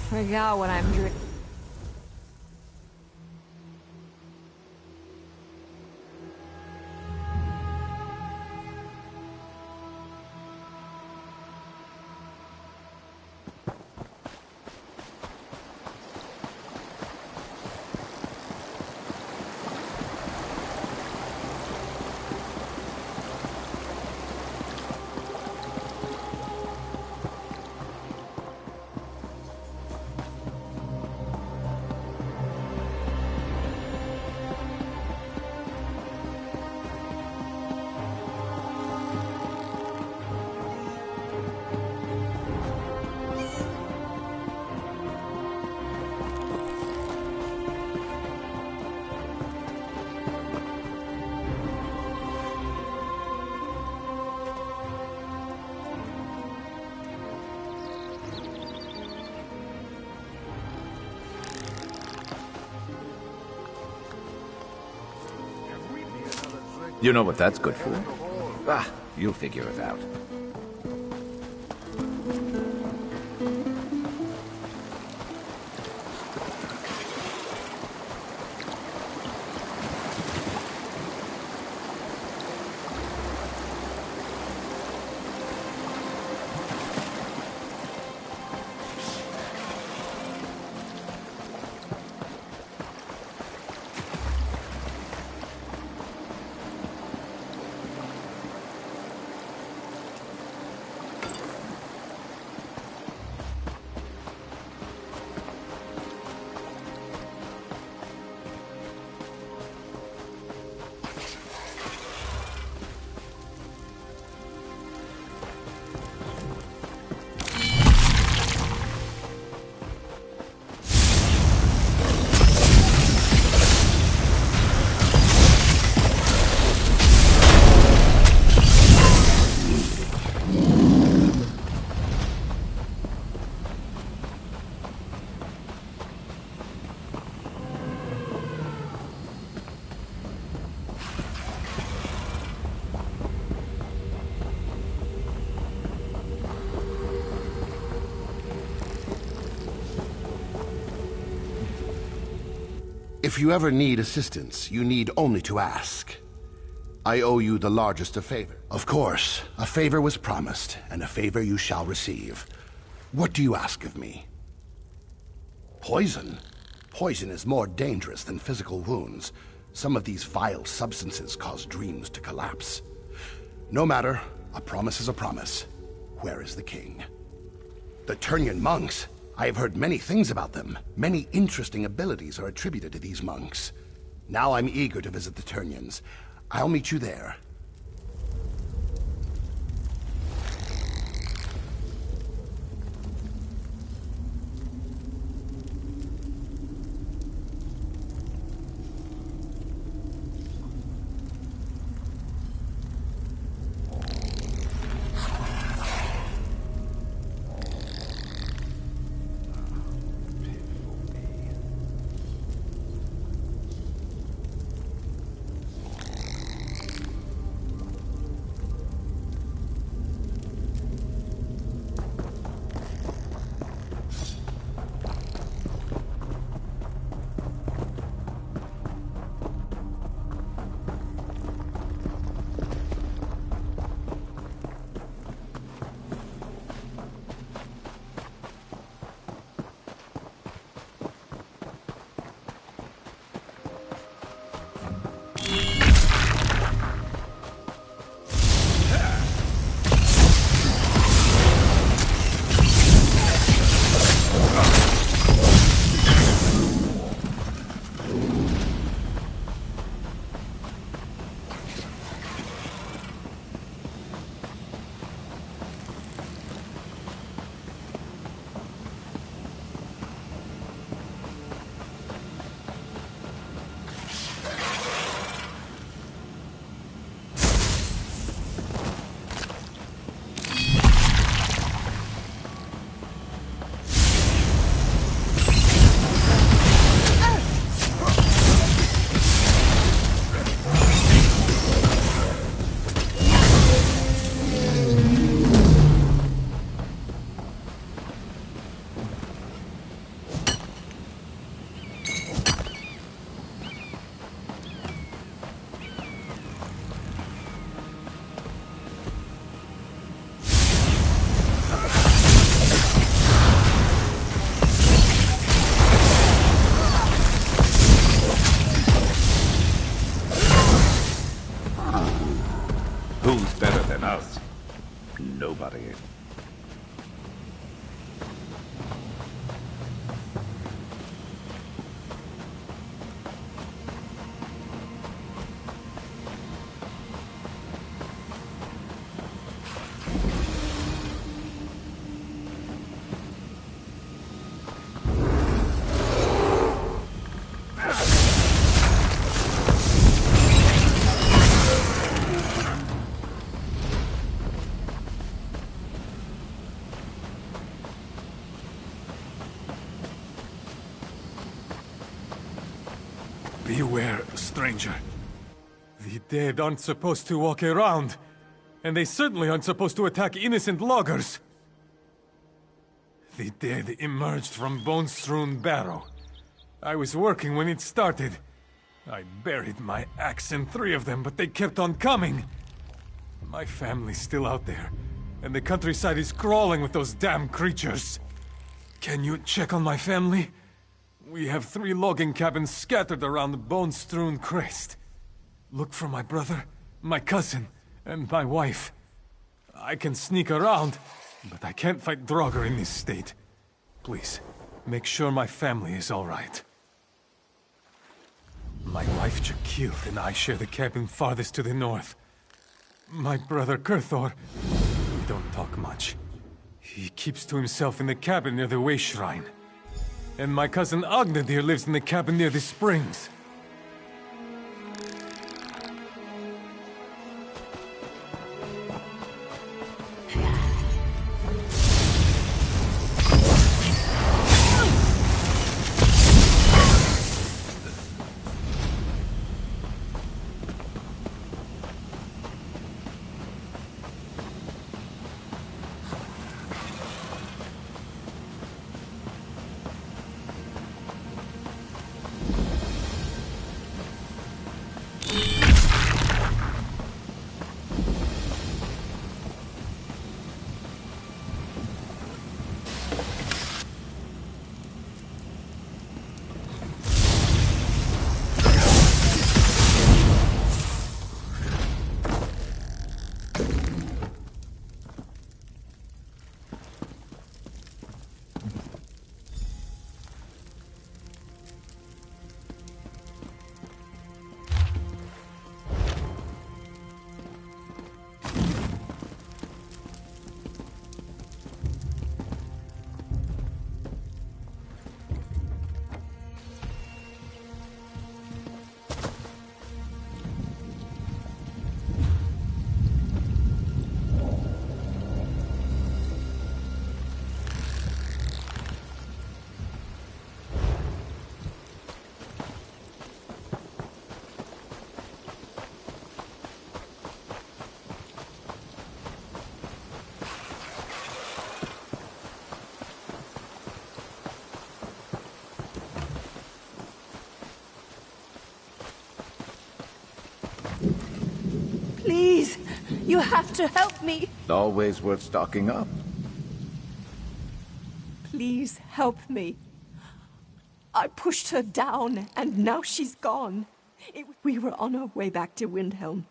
Forgot what I'm drinking. You know what that's good for? Ah, you'll figure it out. If you ever need assistance, you need only to ask. I owe you the largest of favors. Of course, a favor was promised, and a favor you shall receive. What do you ask of me? Poison? Poison is more dangerous than physical wounds. Some of these vile substances cause dreams to collapse. No matter, a promise is a promise. Where is the king? The Turnian monks? I have heard many things about them. Many interesting abilities are attributed to these monks. Now I'm eager to visit the Turnians. I'll meet you there. Who's better than us? Nobody. Beware, stranger. The dead aren't supposed to walk around, and they certainly aren't supposed to attack innocent loggers. The dead emerged from bone-strewn barrow. I was working when it started. I buried my axe in 3 of them, but they kept on coming. My family's still out there, and the countryside is crawling with those damn creatures. Can you check on my family? We have 3 logging cabins scattered around the bone-strewn crest. Look for my brother, my cousin, and my wife. I can sneak around, but I can't fight Draugr in this state. Please, make sure my family is all right. My wife Jakil and I share the cabin farthest to the north. My brother Kurthor, we don't talk much. He keeps to himself in the cabin near the Way Shrine. And my cousin Agnadir lives in the cabin near the springs. Please, you have to help me. Always worth stocking up. Please help me. I pushed her down, and now she's gone. We were on our way back to Windhelm.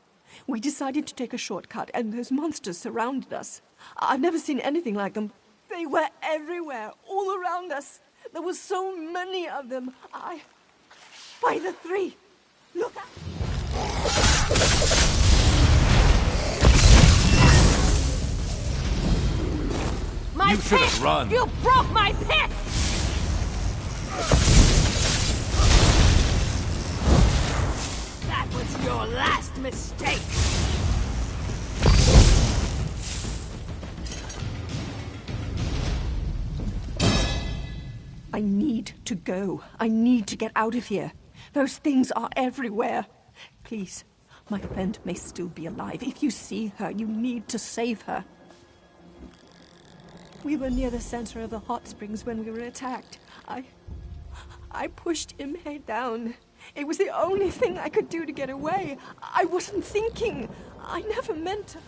We decided to take a shortcut, and those monsters surrounded us. I've never seen anything like them. They were everywhere, all around us. There were so many of them. By the 3. Look out! You should have run. You broke my pit! That was your last mistake! I need to go. I need to get out of here. Those things are everywhere. Please, my friend may still be alive. If you see her, you need to save her. We were near the center of the hot springs when we were attacked. I pushed Imhe down. It was the only thing I could do to get away. I wasn't thinking. I never meant to.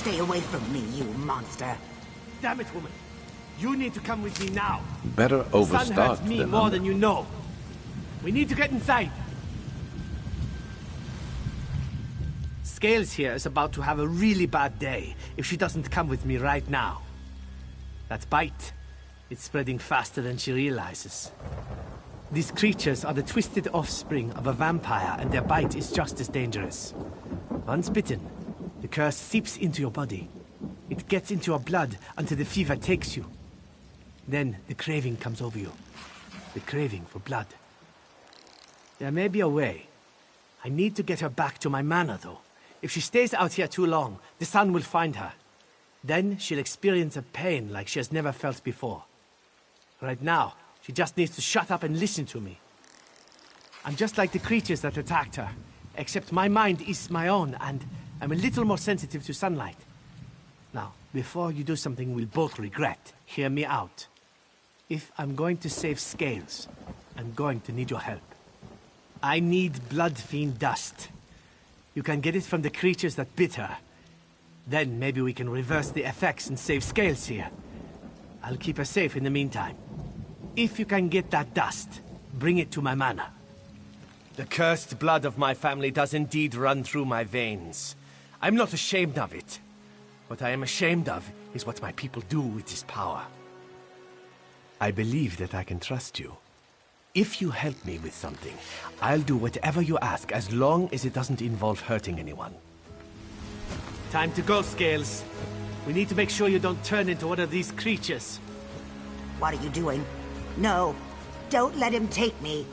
Stay away from me, you monster. Damn it, woman. You need to come with me now. Better The sun overstocked hurts me than more under. than you know. We need to get inside. Scales here is about to have a really bad day if she doesn't come with me right now. That bite, it's spreading faster than she realizes. These creatures are the twisted offspring of a vampire, and their bite is just as dangerous. Once bitten, the curse seeps into your body. It gets into your blood until the fever takes you. Then the craving comes over you. The craving for blood. There may be a way. I need to get her back to my manor, though. If she stays out here too long, the sun will find her. Then she'll experience a pain like she has never felt before. Right now, she just needs to shut up and listen to me. I'm just like the creatures that attacked her, except my mind is my own, and I'm a little more sensitive to sunlight. Now, before you do something we'll both regret, hear me out. If I'm going to save Scales, I'm going to need your help. I need Blood Fiend dust. You can get it from the creatures that bit her. Then maybe we can reverse the effects and save Scales here. I'll keep her safe in the meantime. If you can get that dust, bring it to my manor. The cursed blood of my family does indeed run through my veins. I'm not ashamed of it. What I am ashamed of is what my people do with this power. I believe that I can trust you. If you help me with something, I'll do whatever you ask as long as it doesn't involve hurting anyone. Time to go, Scales. We need to make sure you don't turn into one of these creatures. What are you doing? No, don't let him take me.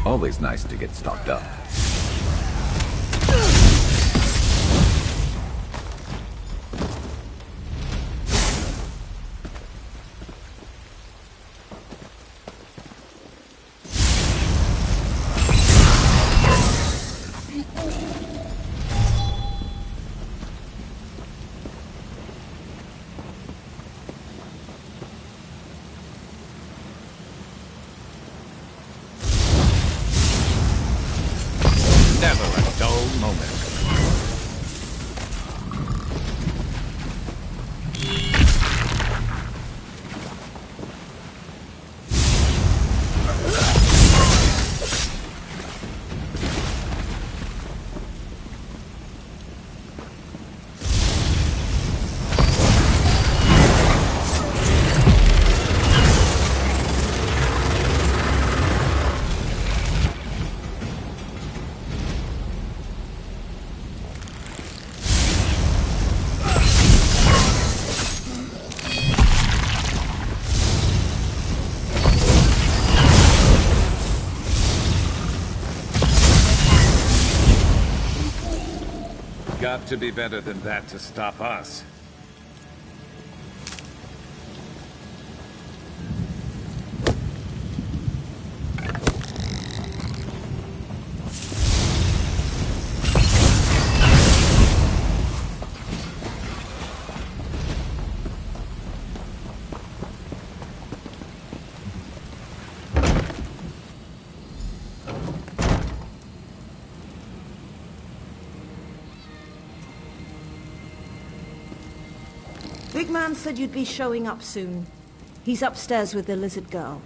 Always nice to get stocked up. Never a dull moment. Got to be better than that to stop us. Big man said you'd be showing up soon. He's upstairs with the lizard girl.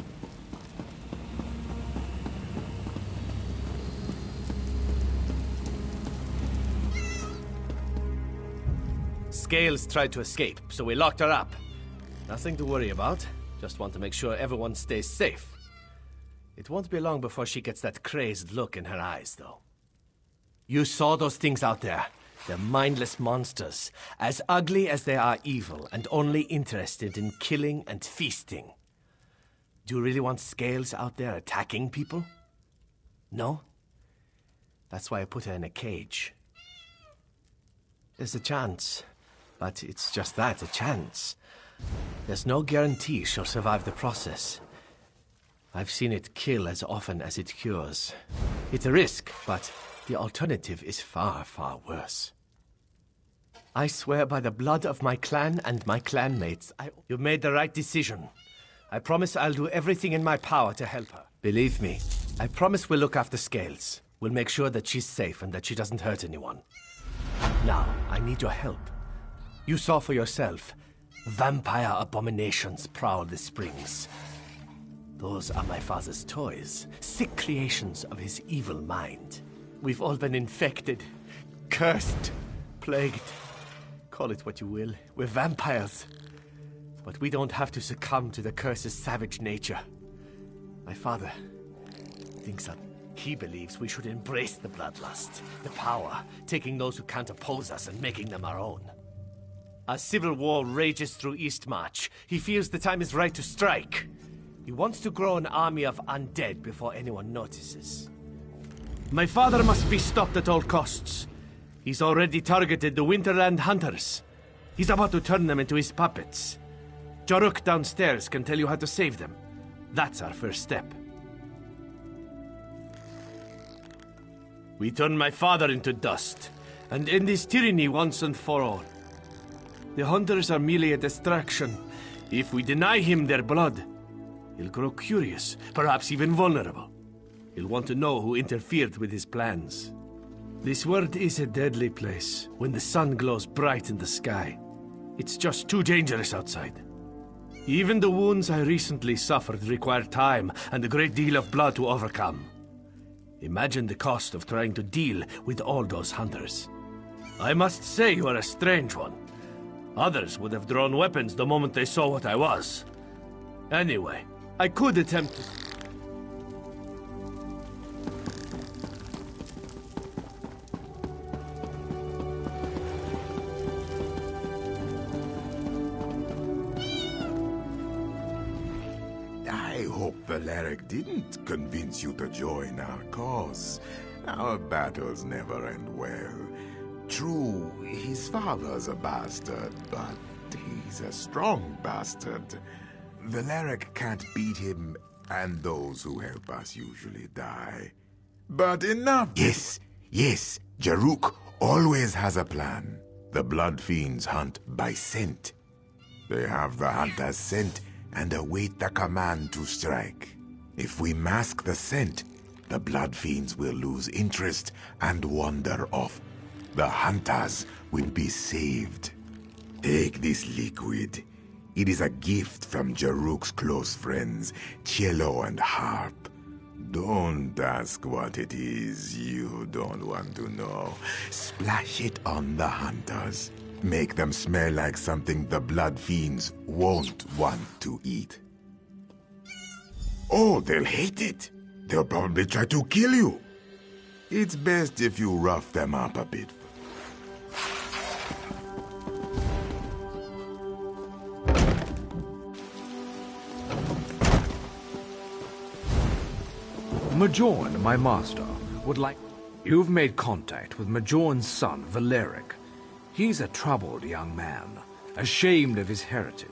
Scales tried to escape, so we locked her up. Nothing to worry about. Just want to make sure everyone stays safe. It won't be long before she gets that crazed look in her eyes, though. You saw those things out there. They're mindless monsters, as ugly as they are evil, and only interested in killing and feasting. Do you really want Scales out there attacking people? No? That's why I put her in a cage. There's a chance, but it's just that, a chance. There's no guarantee she'll survive the process. I've seen it kill as often as it cures. It's a risk, but the alternative is far, far worse. I swear by the blood of my clan and my clanmates, you made the right decision. I promise I'll do everything in my power to help her. Believe me, I promise we'll look after Scales. We'll make sure that she's safe and that she doesn't hurt anyone. Now, I need your help. You saw for yourself. Vampire abominations prowl the springs. Those are my father's toys, sick creations of his evil mind. We've all been infected, cursed, plagued. Call it what you will. We're vampires. But we don't have to succumb to the curse's savage nature. My father thinks that he believes we should embrace the bloodlust, the power, taking those who can't oppose us and making them our own. As civil war rages through Eastmarch, he feels the time is right to strike. He wants to grow an army of undead before anyone notices. My father must be stopped at all costs. He's already targeted the Winterland Hunters. He's about to turn them into his puppets. Jaruk downstairs can tell you how to save them. That's our first step. We turn my father into dust, and end his tyranny once and for all. The Hunters are merely a distraction. If we deny him their blood, he'll grow curious, perhaps even vulnerable. He'll want to know who interfered with his plans. This world is a deadly place when the sun glows bright in the sky. It's just too dangerous outside. Even the wounds I recently suffered require time and a great deal of blood to overcome. Imagine the cost of trying to deal with all those hunters. I must say you are a strange one. Others would have drawn weapons the moment they saw what I was. Anyway, I could attempt to... I hope Valeric didn't convince you to join our cause. Our battles never end well. True, his father's a bastard, but he's a strong bastard. Valeric can't beat him, and those who help us usually die. But enough! Yes, Jaruk always has a plan. The Blood Fiends hunt by scent. They have the hunter's scent and await the command to strike. If we mask the scent, the Blood Fiends will lose interest and wander off. The hunters will be saved. Take this liquid. It is a gift from Jaruk's close friends, Cello and Harp. Don't ask what it is. You don't want to know. Splash it on the hunters. Make them smell like something the Blood Fiends won't want to eat. Oh, they'll hate it. They'll probably try to kill you. It's best if you rough them up a bit. Majorn, my master, would like... You've made contact with Majorn's son, Valeric. He's a troubled young man, ashamed of his heritage.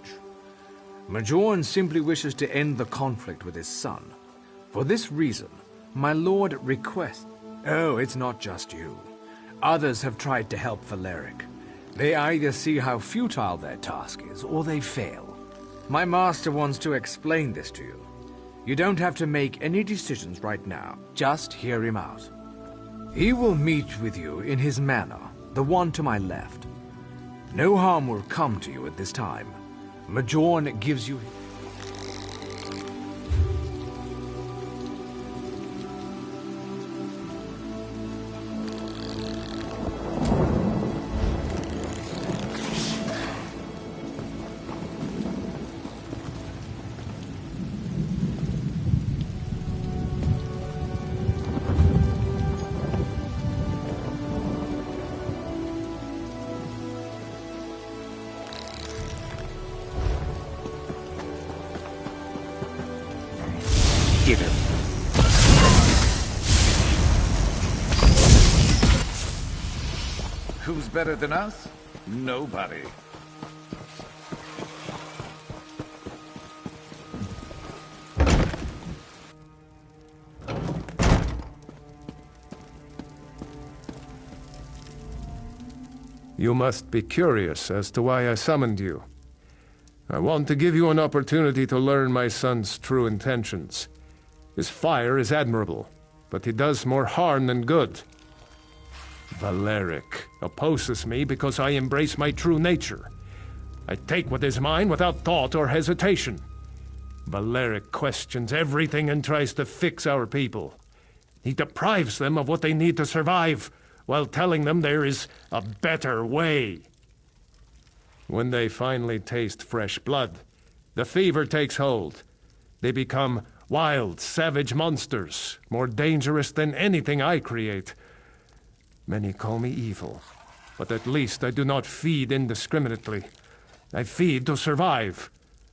Majorn simply wishes to end the conflict with his son. For this reason, my lord requests... Oh, it's not just you. Others have tried to help Valeric. They either see how futile their task is, or they fail. My master wants to explain this to you. You don't have to make any decisions right now. Just hear him out. He will meet with you in his manor, the one to my left. No harm will come to you at this time. Majorn gives you... who's better than us? Nobody. You must be curious as to why I summoned you. I want to give you an opportunity to learn my son's true intentions. His fire is admirable, but he does more harm than good. Valeric opposes me because I embrace my true nature. I take what is mine without thought or hesitation. Valeric questions everything and tries to fix our people. He deprives them of what they need to survive, while telling them there is a better way. When they finally taste fresh blood, the fever takes hold. They become wild, savage monsters, more dangerous than anything I create. Many call me evil, but at least I do not feed indiscriminately. I feed to survive.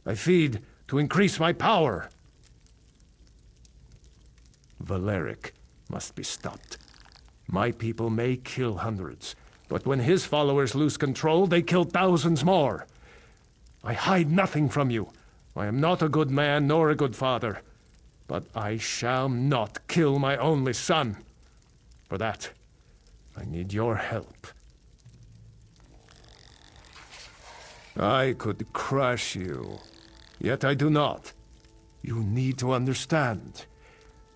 I feed to increase my power. Valeric must be stopped. My people may kill hundreds, but when his followers lose control, they kill thousands more. I hide nothing from you. I am not a good man nor a good father, but I shall not kill my only son. For that, I need your help. I could crush you, yet I do not. You need to understand.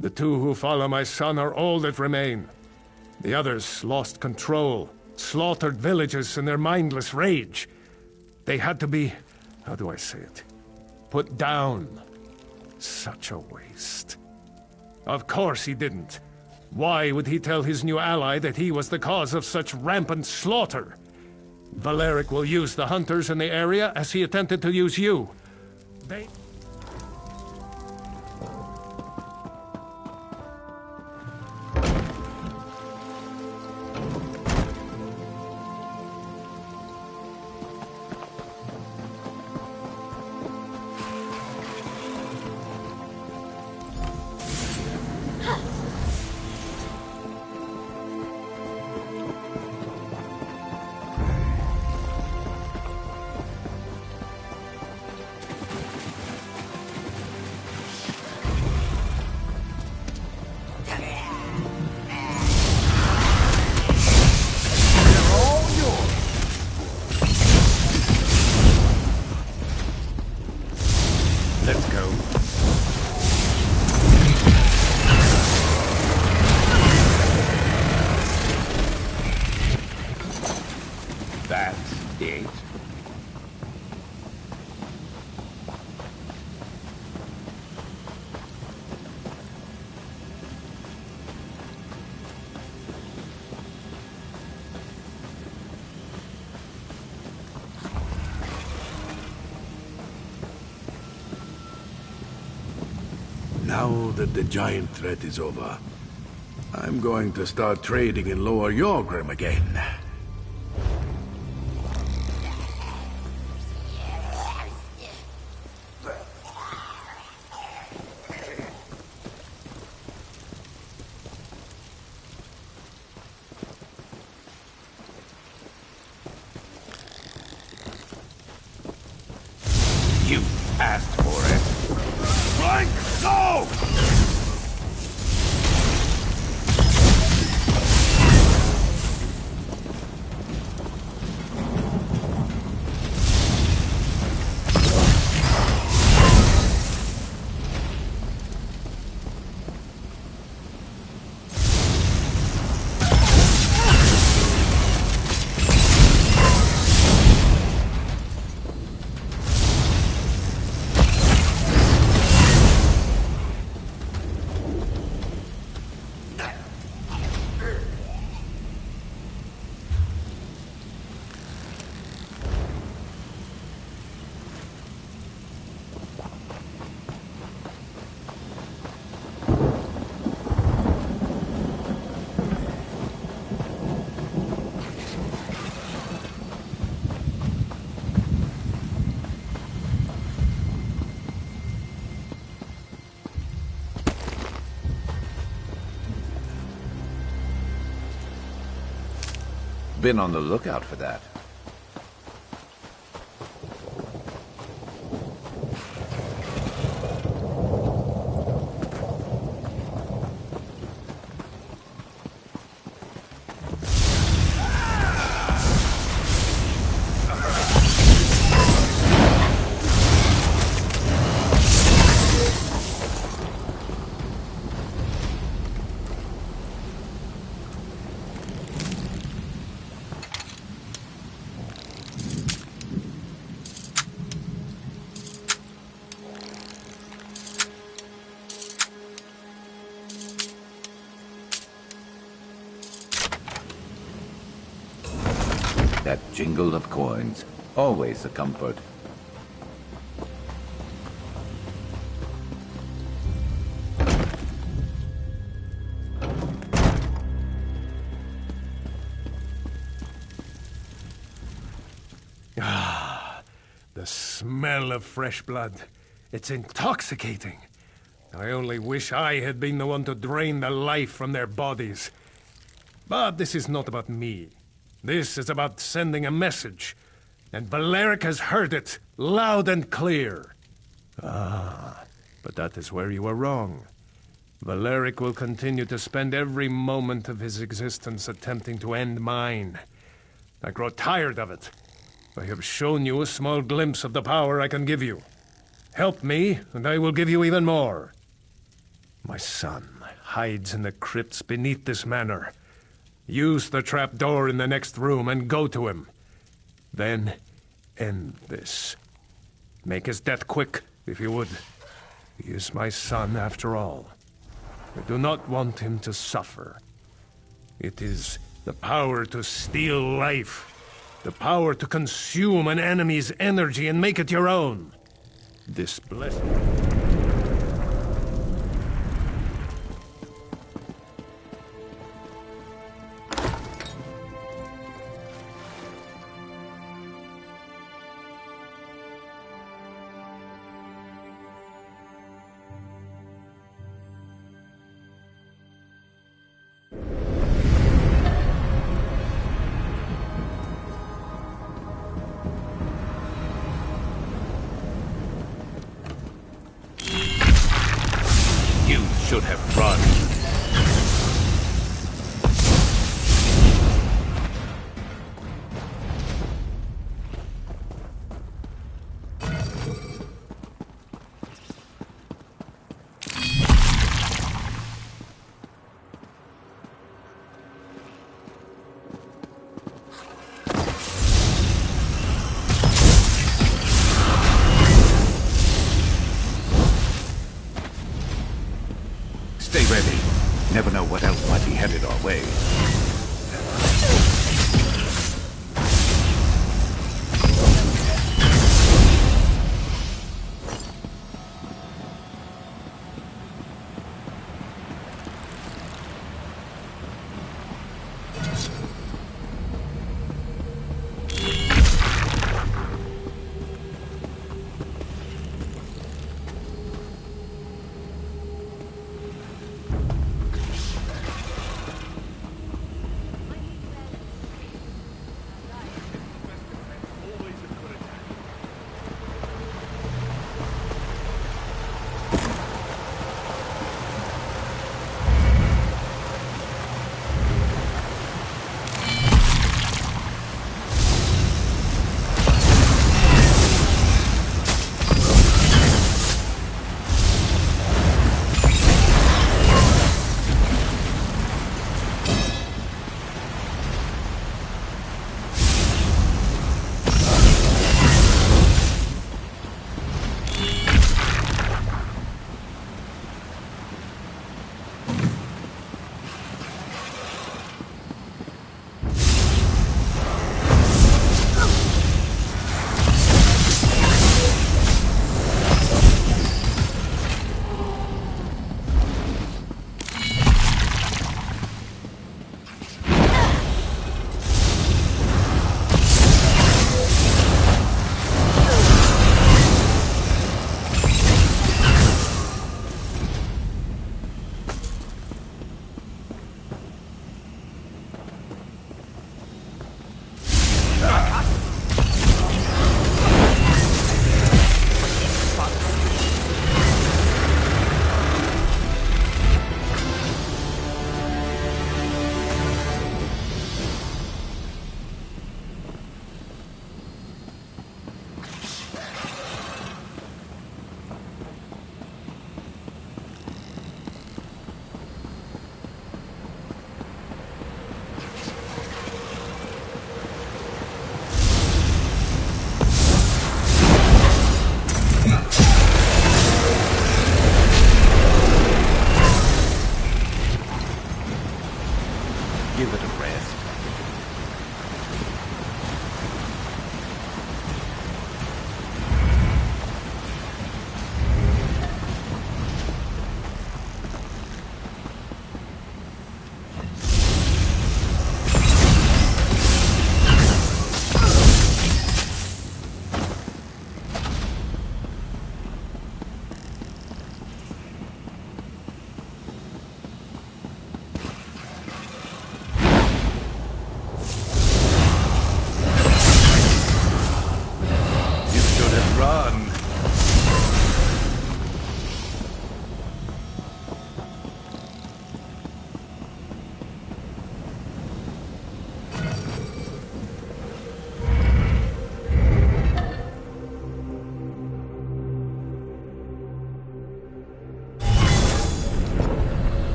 The two who follow my son are all that remain. The others lost control, slaughtered villages in their mindless rage. They had to be, how do I say it, put down. Such a waste. Of course he didn't. Why would he tell his new ally that he was the cause of such rampant slaughter? Valeric will use the hunters in the area as he attempted to use you. They... Let's go. That's it. Now that the giant threat is over, I'm going to start trading in Lower Yorgrim again. You asked for it. Frank, go! Been on the lookout for that. That jingle of coins, always a comfort. Ah, the smell of fresh blood. It's intoxicating. I only wish I had been the one to drain the life from their bodies. But this is not about me. This is about sending a message, and Valeric has heard it, loud and clear. Ah, but that is where you are wrong. Valeric will continue to spend every moment of his existence attempting to end mine. I grow tired of it. I have shown you a small glimpse of the power I can give you. Help me, and I will give you even more. My son hides in the crypts beneath this manor. Use the trapdoor in the next room and go to him. Then end this. Make his death quick, if you would. He is my son, after all. I do not want him to suffer. It is the power to steal life. The power to consume an enemy's energy and make it your own. This blessing. Should have run. Stay ready. Never know what else might be headed our way.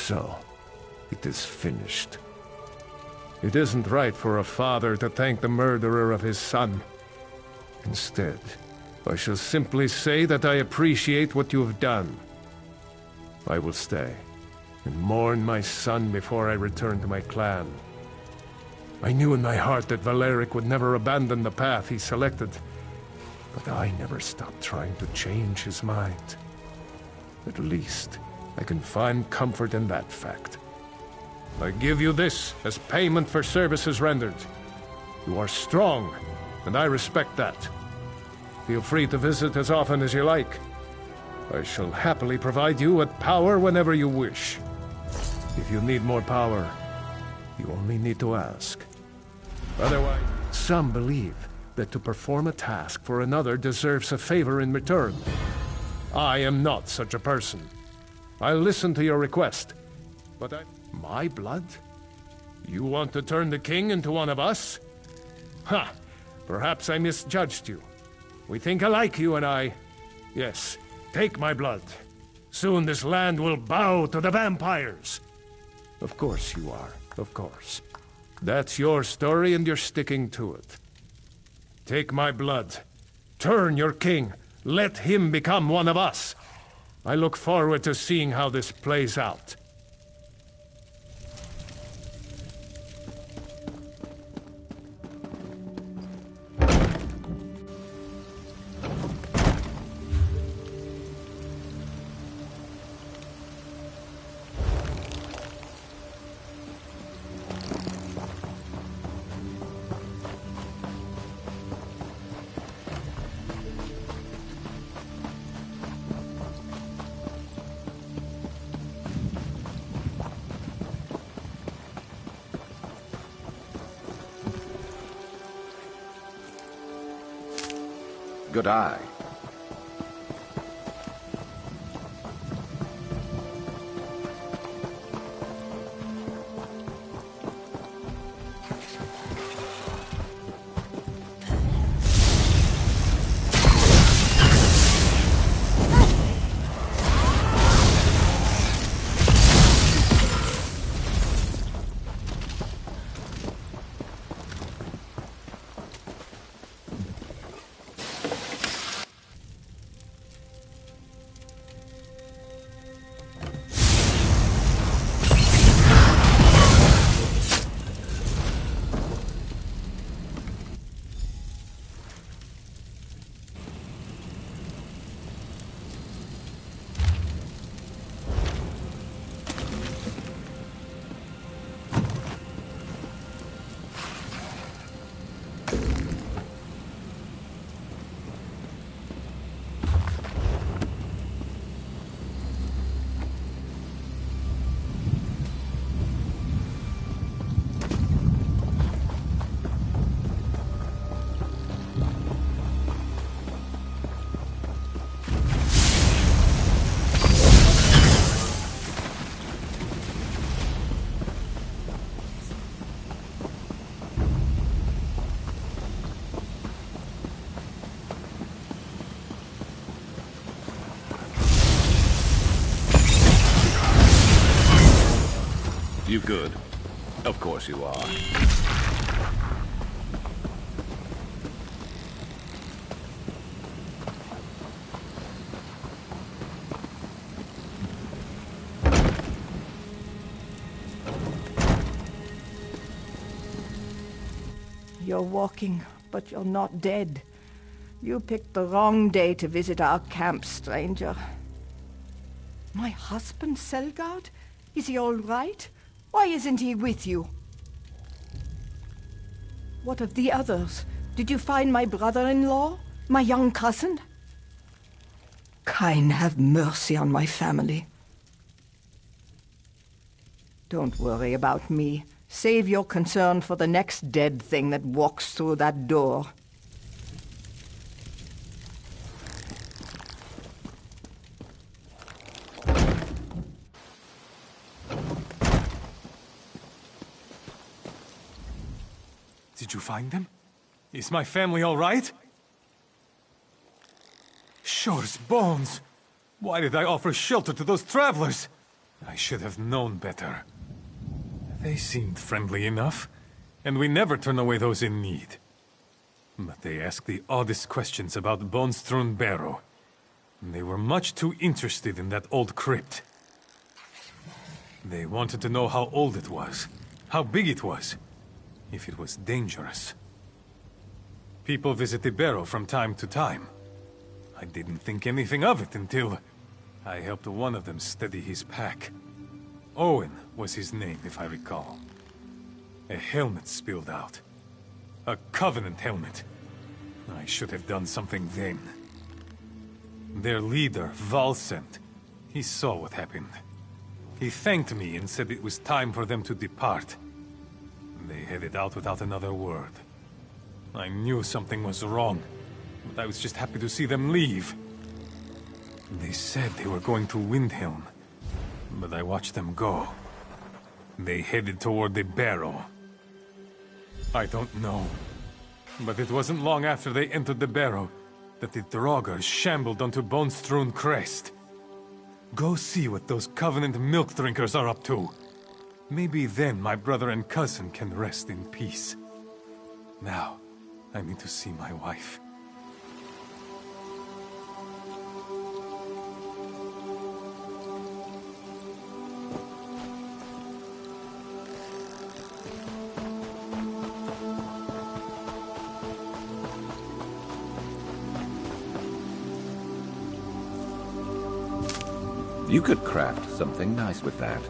So, it is finished. It isn't right for a father to thank the murderer of his son. Instead, I shall simply say that I appreciate what you have done. I will stay and mourn my son before I return to my clan. I knew in my heart that Valeric would never abandon the path he selected, but I never stopped trying to change his mind. At least, I can find comfort in that fact. I give you this as payment for services rendered. You are strong, and I respect that. Feel free to visit as often as you like. I shall happily provide you with power whenever you wish. If you need more power, you only need to ask. Otherwise, some believe that to perform a task for another deserves a favor in return. I am not such a person. I'll listen to your request, but my blood? You want to turn the king into one of us? Ha! Perhaps I misjudged you. We think alike, you and I. Yes, take my blood. Soon this land will bow to the vampires. Of course you are, of course. That's your story and you're sticking to it. Take my blood. Turn your king. Let him become one of us. I look forward to seeing how this plays out. Good eye. You good? Of course you are. You're walking, but you're not dead. You picked the wrong day to visit our camp, stranger. My husband, Selgard? Is he all right? Why isn't he with you? What of the others? Did you find my brother-in-law? My young cousin? Kain, have mercy on my family. Don't worry about me. Save your concern for the next dead thing that walks through that door. Did you find them? Is my family all right? Shore's bones! Why did I offer shelter to those travelers? I should have known better. They seemed friendly enough, and we never turn away those in need. But they asked the oddest questions about Bone-strewn Barrow. They were much too interested in that old crypt. They wanted to know how old it was, how big it was, if it was dangerous. People visit the barrow from time to time. I didn't think anything of it until I helped one of them steady his pack. Owen was his name, if I recall. A helmet spilled out. A Covenant helmet. I should have done something then. Their leader, Valsent, he saw what happened. He thanked me and said it was time for them to depart. They headed out without another word. I knew something was wrong, but I was just happy to see them leave. They said they were going to Windhelm, but I watched them go. They headed toward the barrow. I don't know, but it wasn't long after they entered the barrow that the Draugr shambled onto Bone-strewn Crest. Go see what those Covenant milk drinkers are up to. Maybe then my brother and cousin can rest in peace. Now, I need to see my wife. You could craft something nice with that.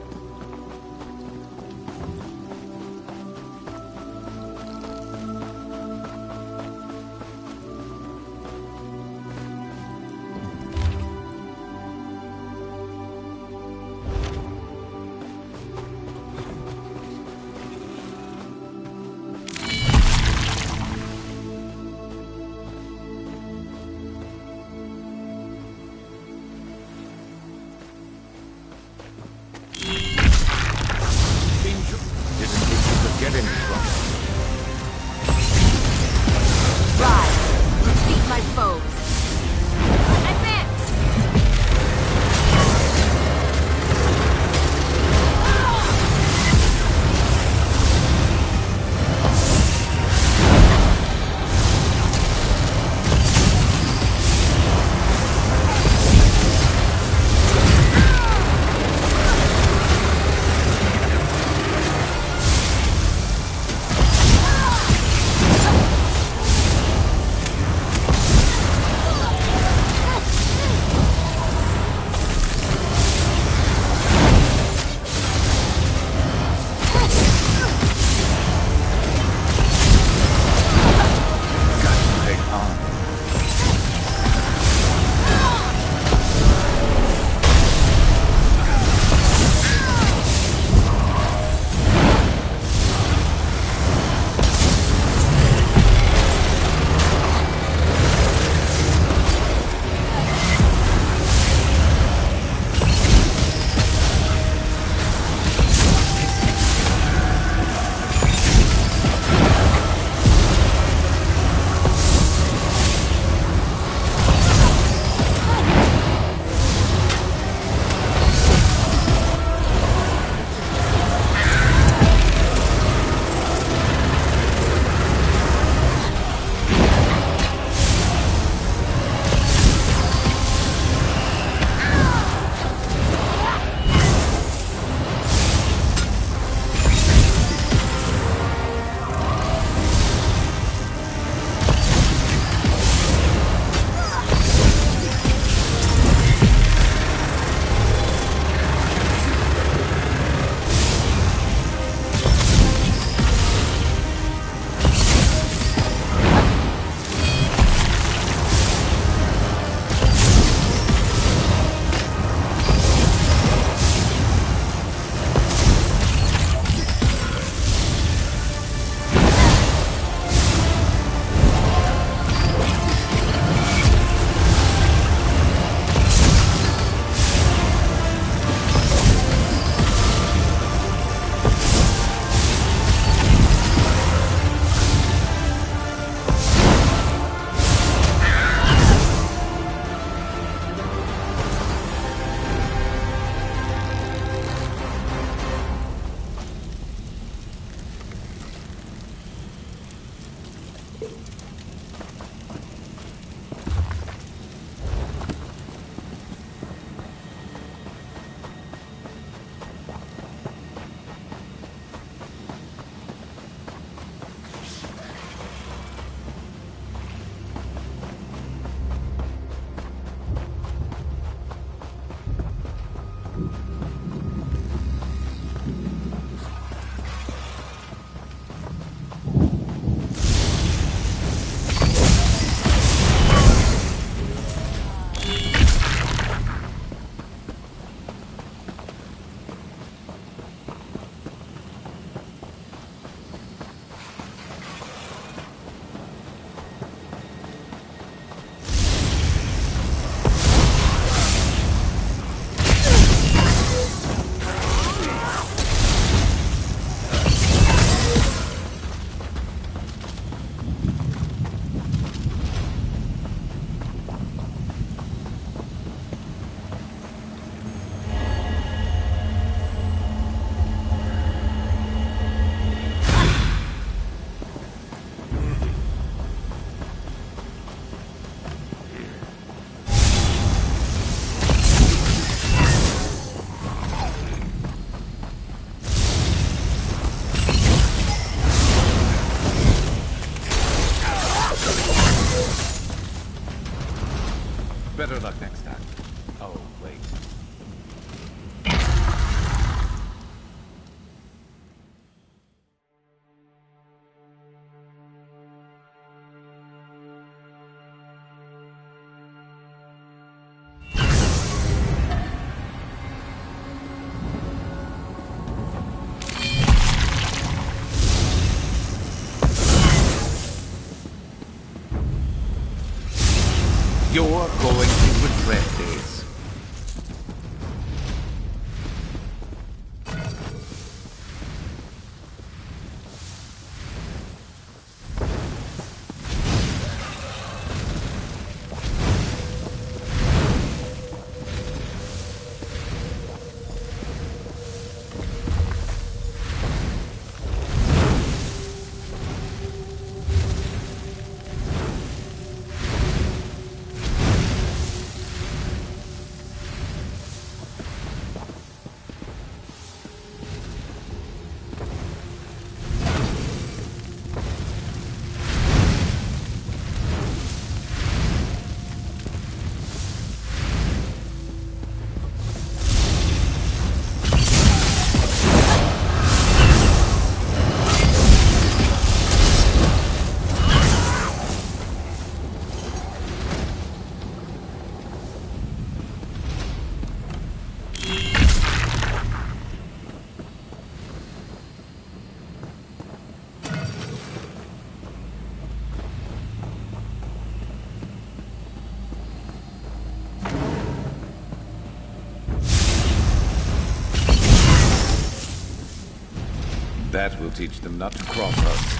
That will teach them not to cross us.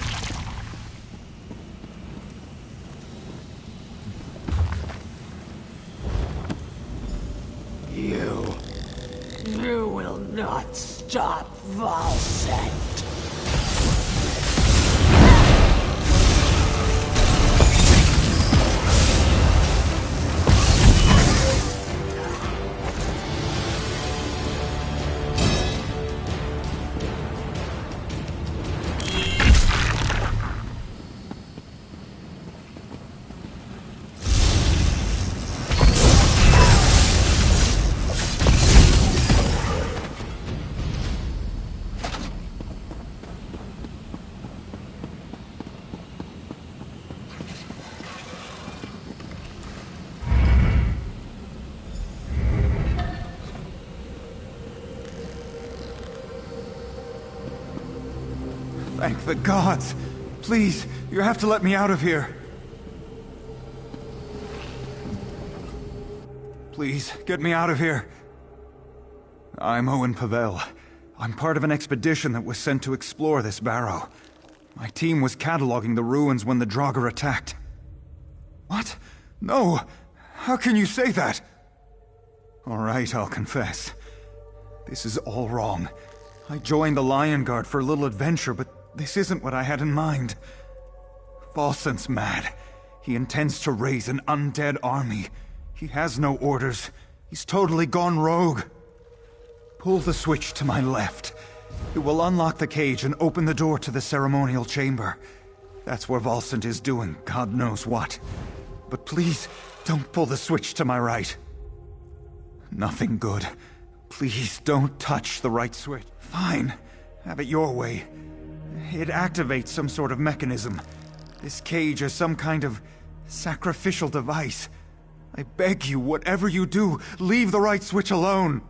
You will not stop Volsent. Thank the gods! Please, you have to let me out of here. Please, get me out of here. I'm Owen Pavel. I'm part of an expedition that was sent to explore this barrow. My team was cataloging the ruins when the Draugr attacked. What? No! How can you say that? All right, I'll confess. This is all wrong. I joined the Lion Guard for a little adventure, but this isn't what I had in mind. Volsent's mad. He intends to raise an undead army. He has no orders. He's totally gone rogue. Pull the switch to my left. It will unlock the cage and open the door to the ceremonial chamber. That's where Volsent is doing God knows what. But please, don't pull the switch to my right. Nothing good. Please don't touch the right switch. Fine. Have it your way. It activates some sort of mechanism. This cage is some kind of sacrificial device. I beg you, whatever you do, leave the right switch alone.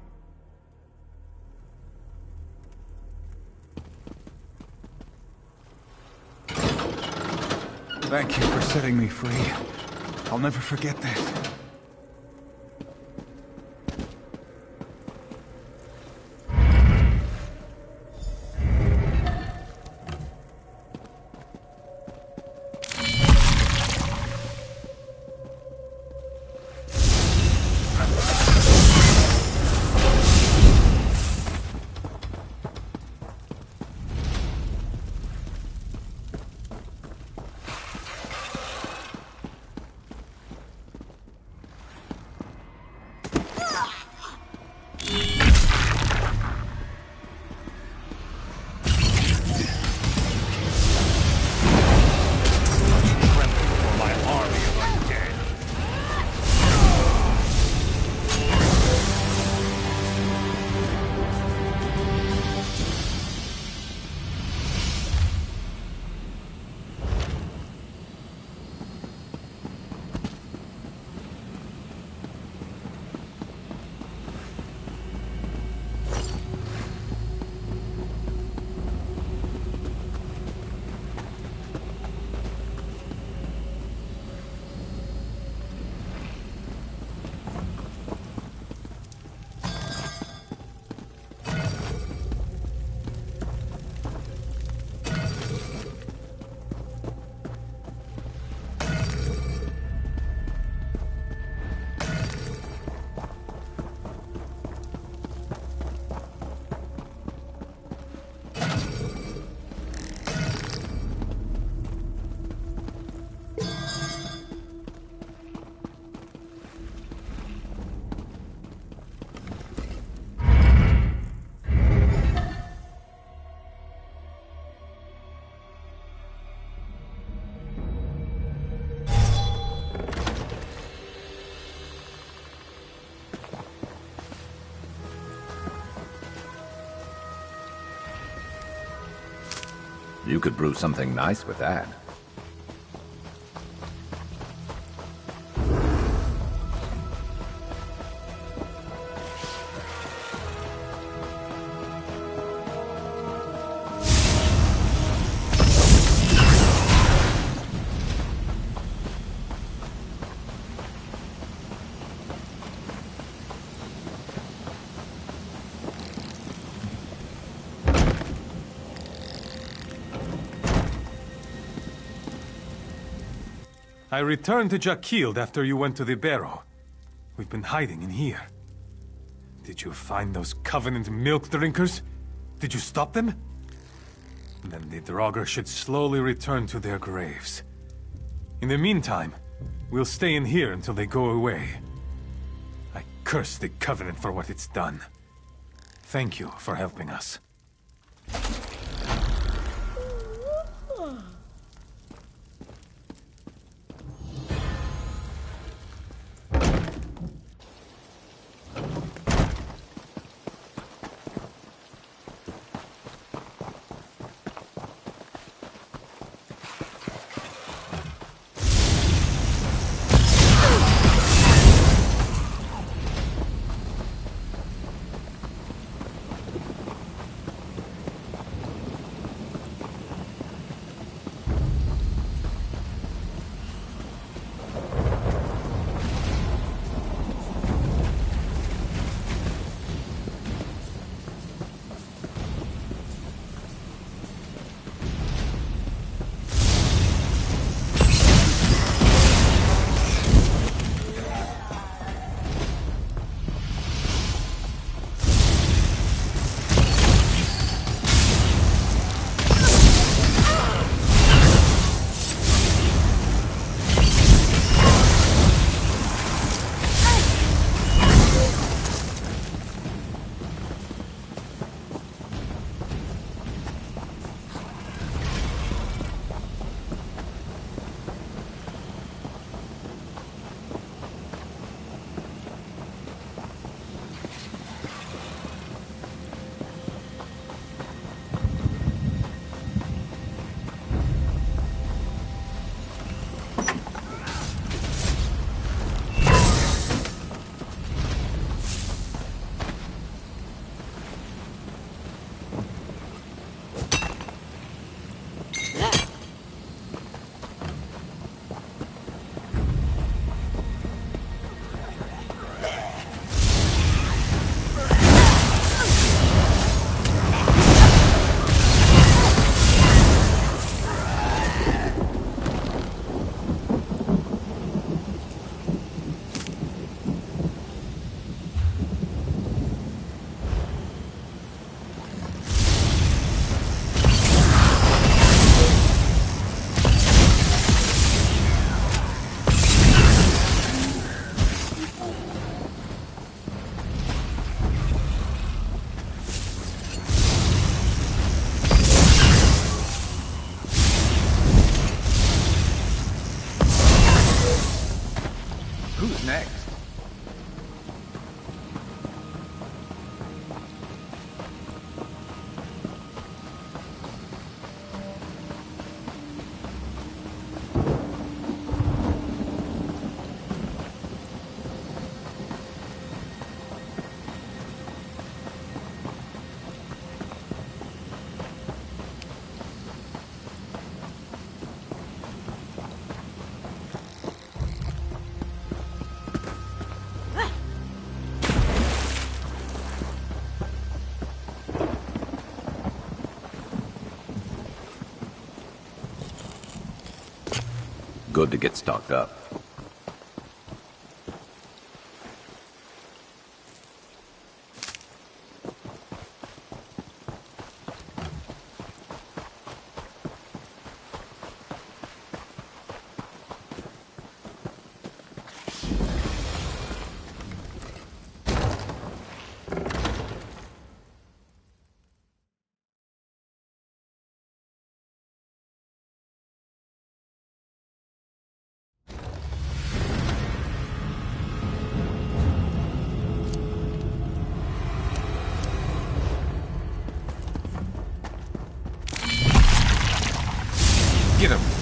Thank you for setting me free. I'll never forget this. You could brew something nice with that. I returned to Jaquild after you went to the barrow. We've been hiding in here. Did you find those Covenant milk drinkers? Did you stop them? Then the Draugr should slowly return to their graves. In the meantime, we'll stay in here until they go away. I curse the Covenant for what it's done. Thank you for helping us. Who's next? Good to get stocked up. Get him!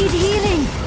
need healing.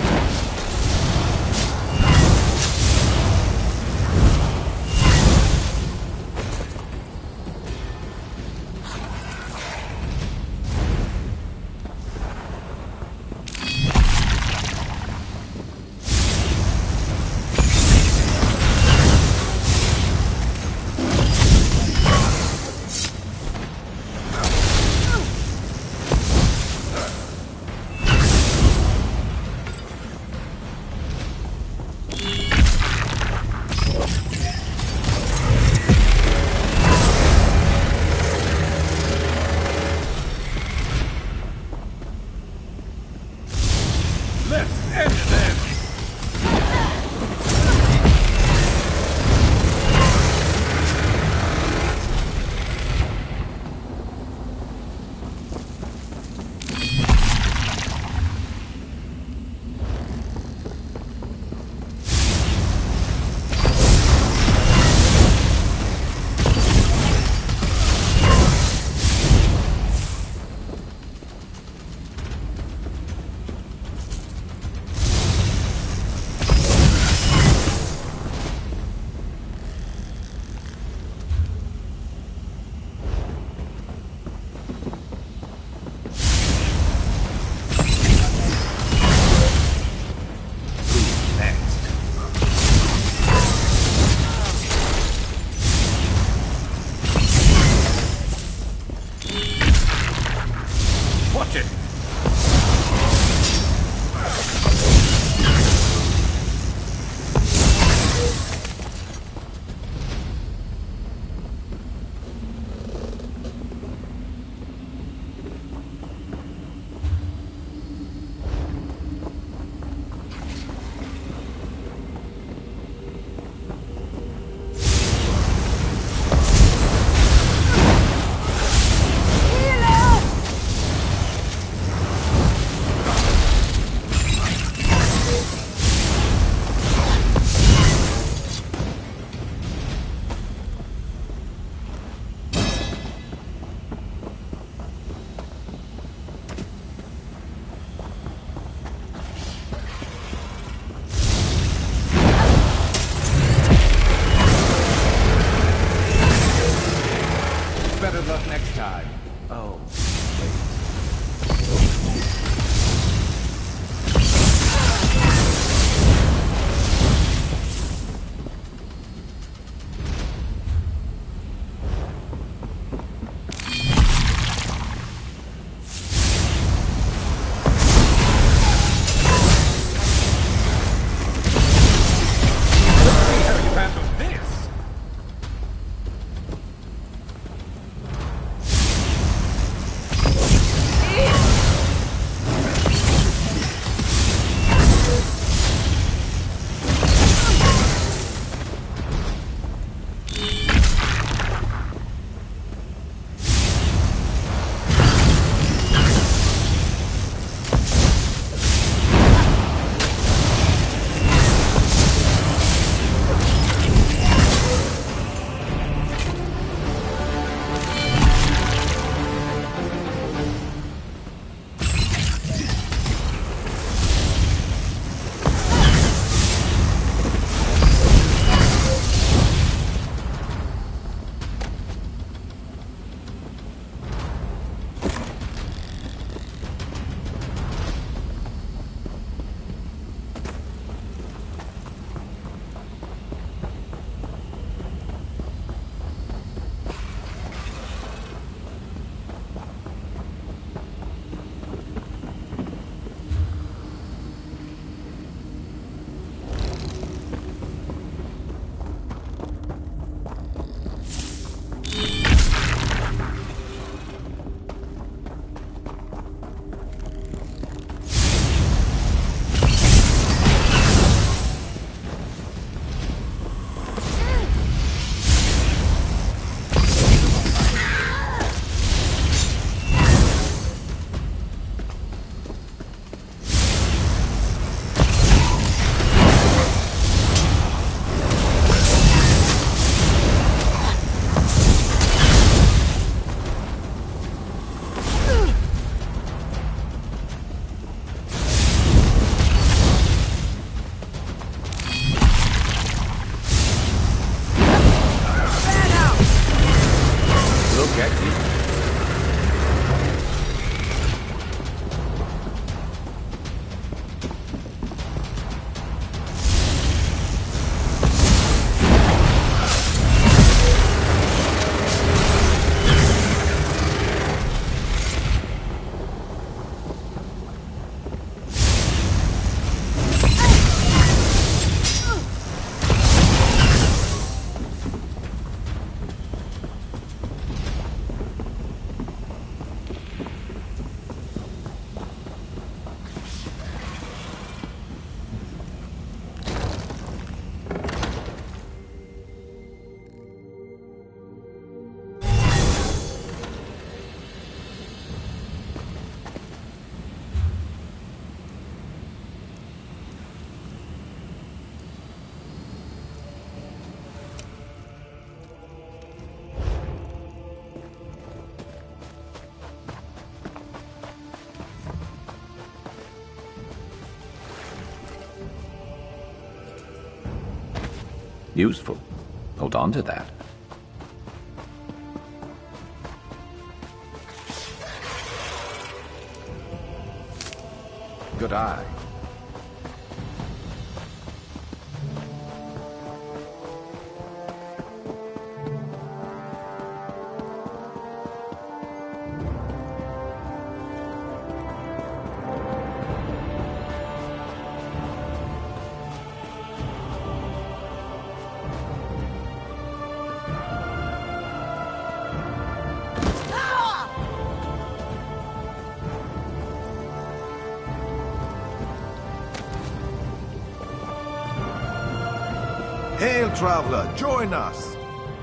Useful. Hold on to that. Good eye. Hail, traveler, join us!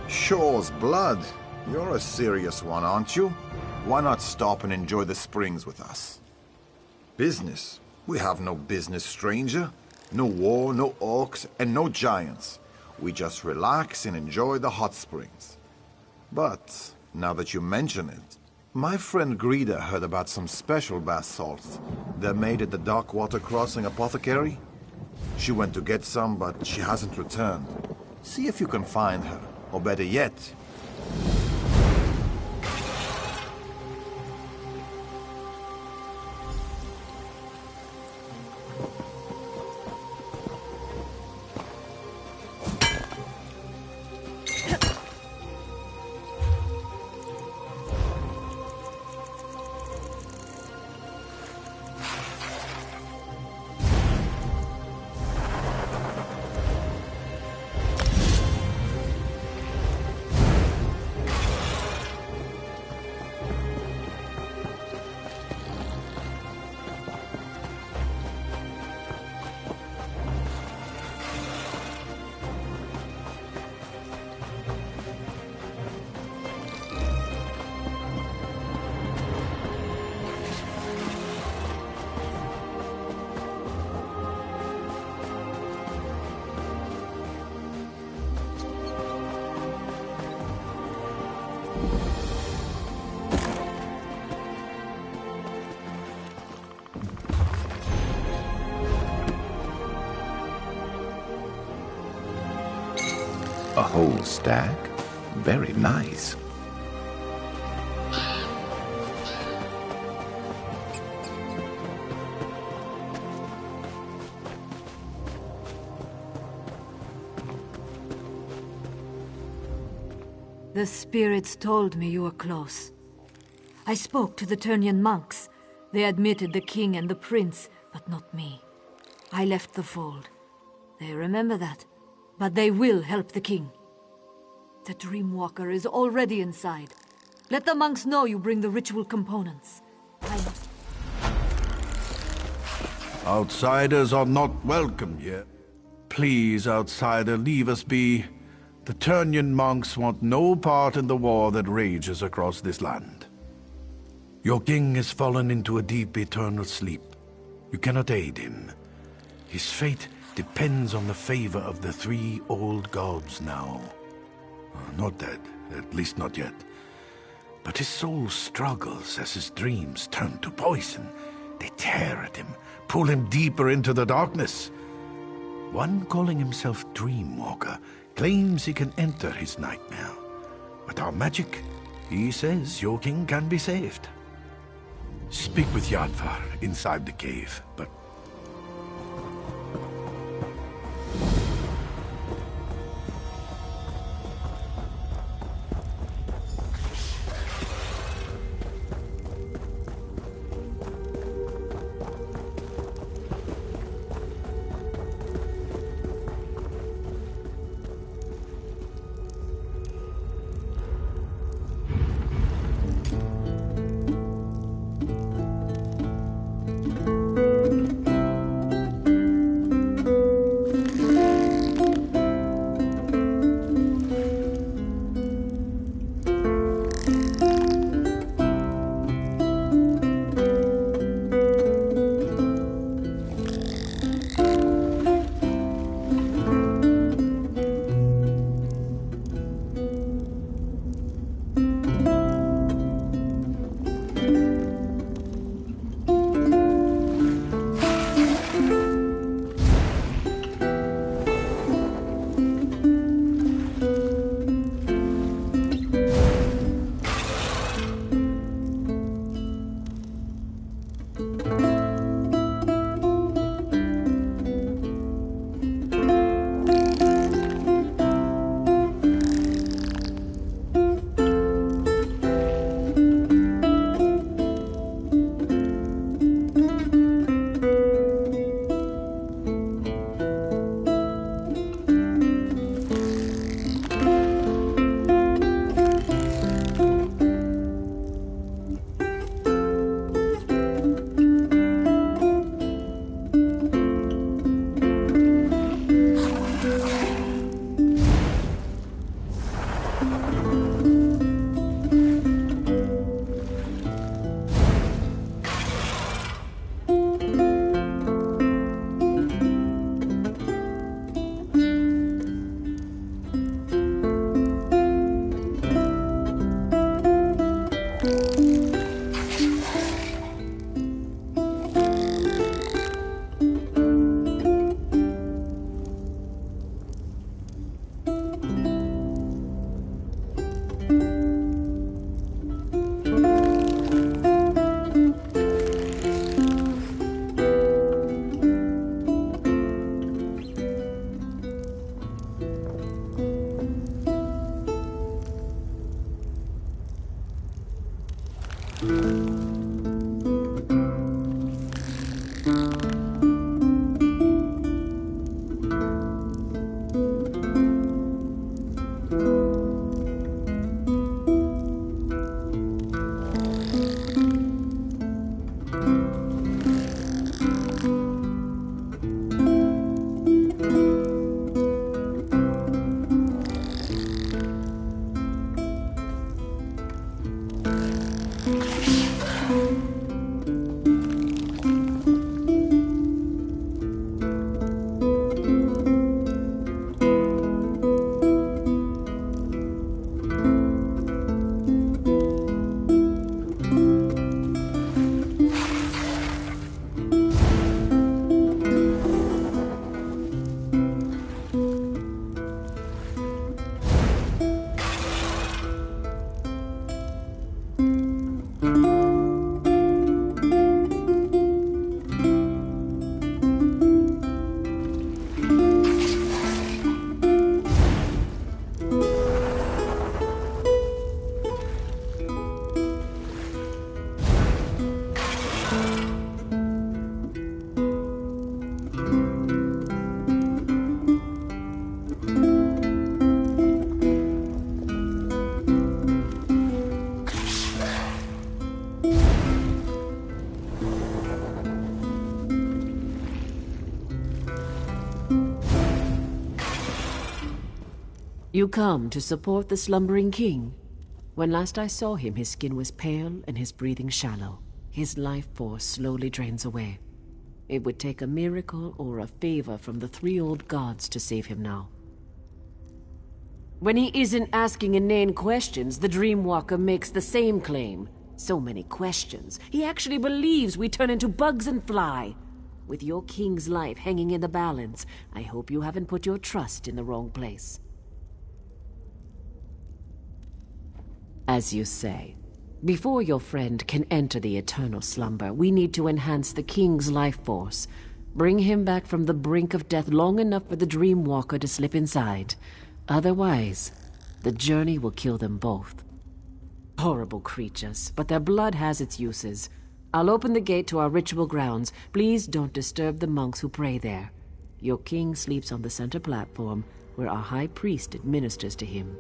Shore's blood. You're a serious one, aren't you? Why not stop and enjoy the springs with us? Business? We have no business, stranger. No war, no orcs, and no giants. We just relax and enjoy the hot springs. But, now that you mention it, my friend Greta heard about some special bath salts they're made at the Darkwater Crossing Apothecary. She went to get some, but she hasn't returned. See if you can find her, or better yet, A whole stack? Very nice. The spirits told me you were close. I spoke to the Turnian monks. They admitted the king and the prince, but not me. I left the fold. They remember that. But they will help the king. The Dreamwalker is already inside. Let the monks know you bring the ritual components. Outsiders are not welcome here. Please, outsider, leave us be. The Turnian monks want no part in the war that rages across this land. Your king has fallen into a deep eternal sleep. You cannot aid him. His fate depends on the favor of the three old gods now. Not dead, at least not yet. But his soul struggles as his dreams turn to poison. They tear at him, pull him deeper into the darkness. One calling himself Dreamwalker claims he can enter his nightmare. With our magic, he says your king can be saved. Speak with Yadvar inside the cave, but You come to support the slumbering king? When last I saw him, his skin was pale and his breathing shallow. His life force slowly drains away. It would take a miracle or a favor from the three old gods to save him now. When he isn't asking inane questions, the Dreamwalker makes the same claim. So many questions. He actually believes we turn into bugs and fly. With your king's life hanging in the balance, I hope you haven't put your trust in the wrong place. As you say, before your friend can enter the eternal slumber, we need to enhance the king's life force. Bring him back from the brink of death long enough for the Dreamwalker to slip inside. Otherwise, the journey will kill them both. Horrible creatures, but their blood has its uses. I'll open the gate to our ritual grounds. Please don't disturb the monks who pray there. Your king sleeps on the center platform, where our high priest administers to him.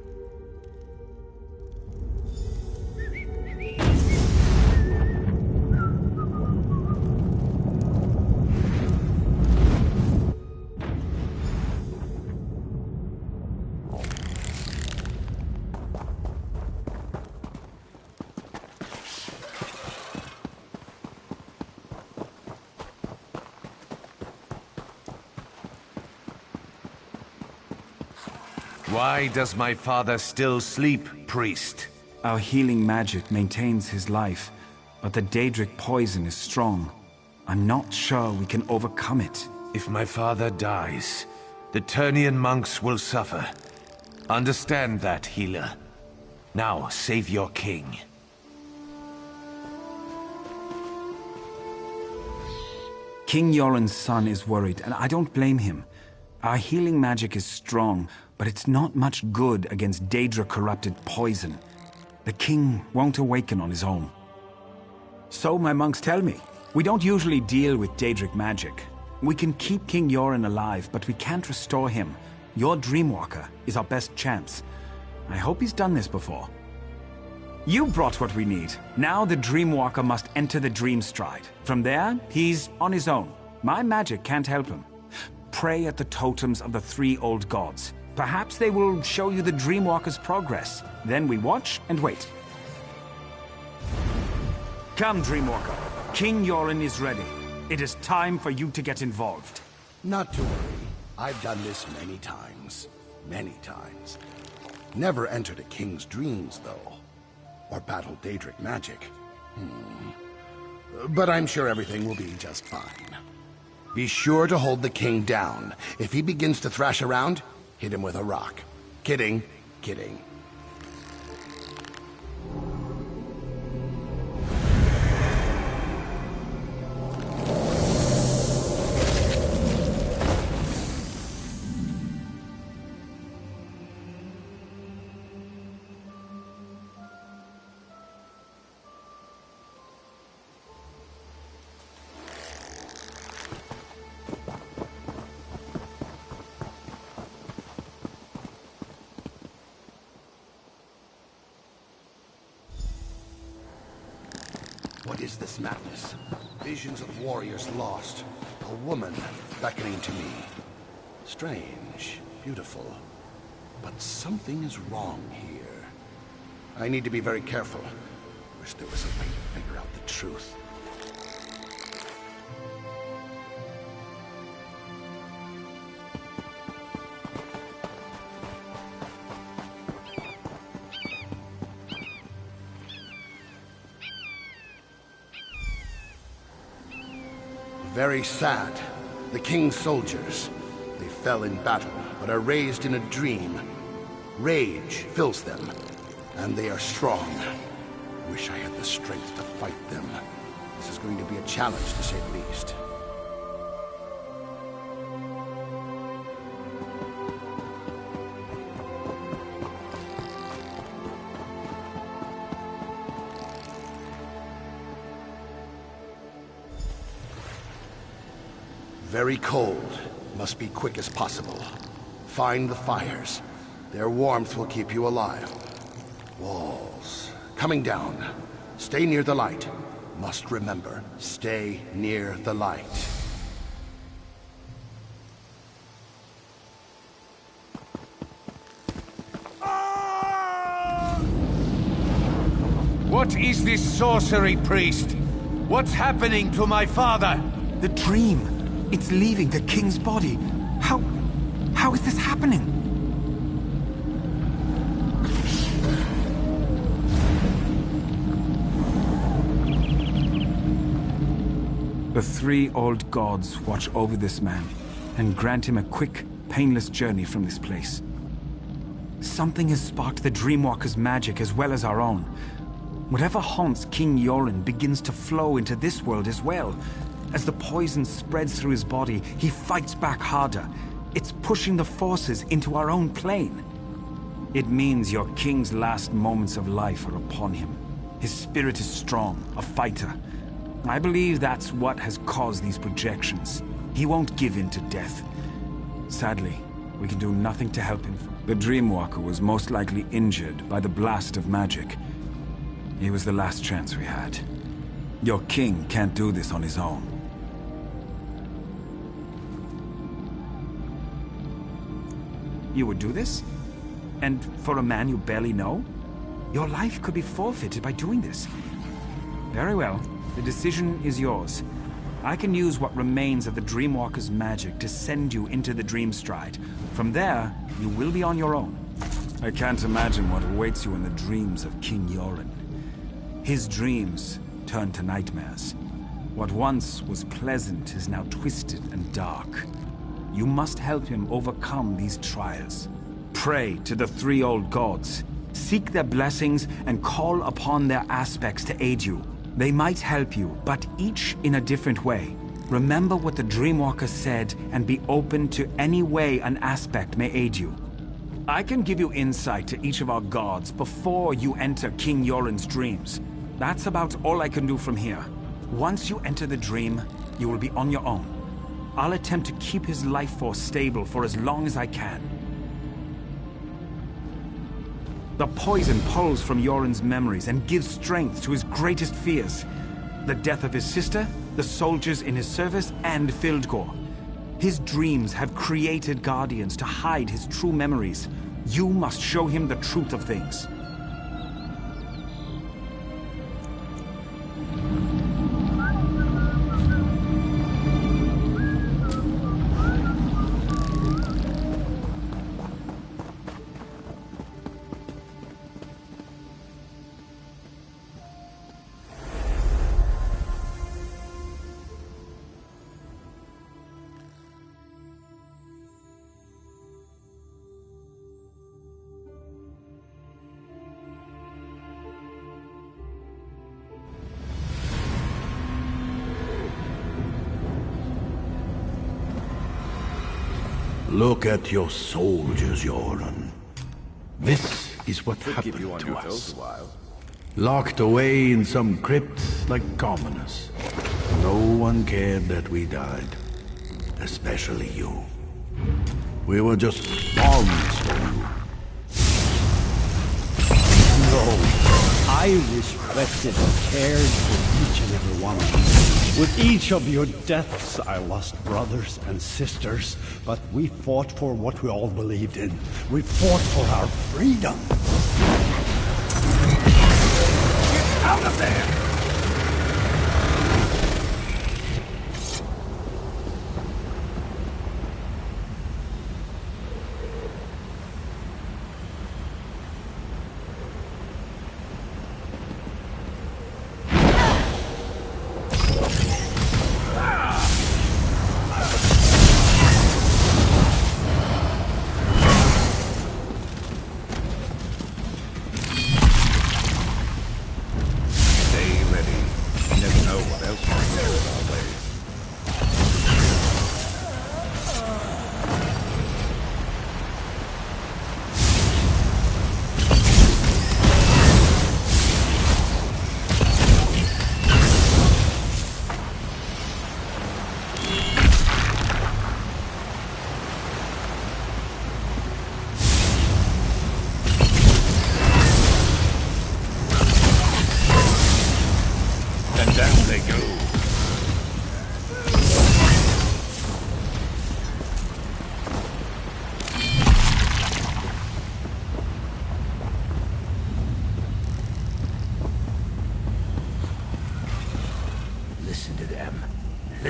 Why does my father still sleep, priest? Our healing magic maintains his life, but the Daedric poison is strong. I'm not sure we can overcome it. If my father dies, the Turnian monks will suffer. Understand that, healer. Now, save your king. King Yoren's son is worried, and I don't blame him. Our healing magic is strong, but it's not much good against Daedra-corrupted poison. The king won't awaken on his own. So my monks tell me. We don't usually deal with Daedric magic. We can keep King Yoren alive, but we can't restore him. Your Dreamwalker is our best chance. I hope he's done this before. You brought what we need. Now the Dreamwalker must enter the Dream Stride. From there, he's on his own. My magic can't help him. Pray at the totems of the three old gods. Perhaps they will show you the Dreamwalker's progress. Then we watch and wait. Come, Dreamwalker. King Yoren is ready. It is time for you to get involved. Not to worry. I've done this many times. Many times. Never entered a king's dreams, though. Or battled Daedric magic. But I'm sure everything will be just fine. Be sure to hold the king down. If he begins to thrash around, hit him with a rock. Kidding. Kidding. What is this madness? Visions of warriors lost. A woman beckoning to me. Strange, beautiful. But something is wrong here. I need to be very careful. Wish there was a way to figure out the truth. Very sad. The king's soldiers. They fell in battle, but are raised in a dream. Rage fills them, and they are strong. Wish I had the strength to fight them. This is going to be a challenge, to say the least. Very cold. Must be quick as possible. Find the fires. Their warmth will keep you alive. Walls. Coming down. Stay near the light. Must remember, stay near the light. What is this sorcery, priest? What's happening to my father? The dream. It's leaving the king's body. How is this happening? The three old gods watch over this man and grant him a quick, painless journey from this place. Something has sparked the Dreamwalker's magic as well as our own. Whatever haunts King Yoren begins to flow into this world as well. As the poison spreads through his body, he fights back harder. It's pushing the forces into our own plane. It means your king's last moments of life are upon him. His spirit is strong, a fighter. I believe that's what has caused these projections. He won't give in to death. Sadly, we can do nothing to help him. The Dreamwalker was most likely injured by the blast of magic. He was the last chance we had. Your king can't do this on his own. You would do this? And for a man you barely know? Your life could be forfeited by doing this. Very well. The decision is yours. I can use what remains of the Dreamwalker's magic to send you into the Dreamstride. From there, you will be on your own. I can't imagine what awaits you in the dreams of King Yoren. His dreams turn to nightmares. What once was pleasant is now twisted and dark. You must help him overcome these trials. Pray to the three old gods. Seek their blessings and call upon their aspects to aid you. They might help you, but each in a different way. Remember what the Dreamwalker said and be open to any way an aspect may aid you. I can give you insight to each of our gods before you enter King Yoren's dreams. That's about all I can do from here. Once you enter the dream, you will be on your own. I'll attempt to keep his life force stable for as long as I can. The poison pulls from Yoren's memories and gives strength to his greatest fears. The death of his sister, the soldiers in his service, and Fildgor. His dreams have created guardians to hide his true memories. You must show him the truth of things. Look at your soldiers, Yoren. This is what happened to us. Locked away in some crypt like commoners. No one cared that we died. Especially you. We were just pawns for you. No, I respected and cared for each and every one of you. With each of your deaths, I lost brothers and sisters, but we fought for what we all believed in. We fought for our freedom. Get out of there! They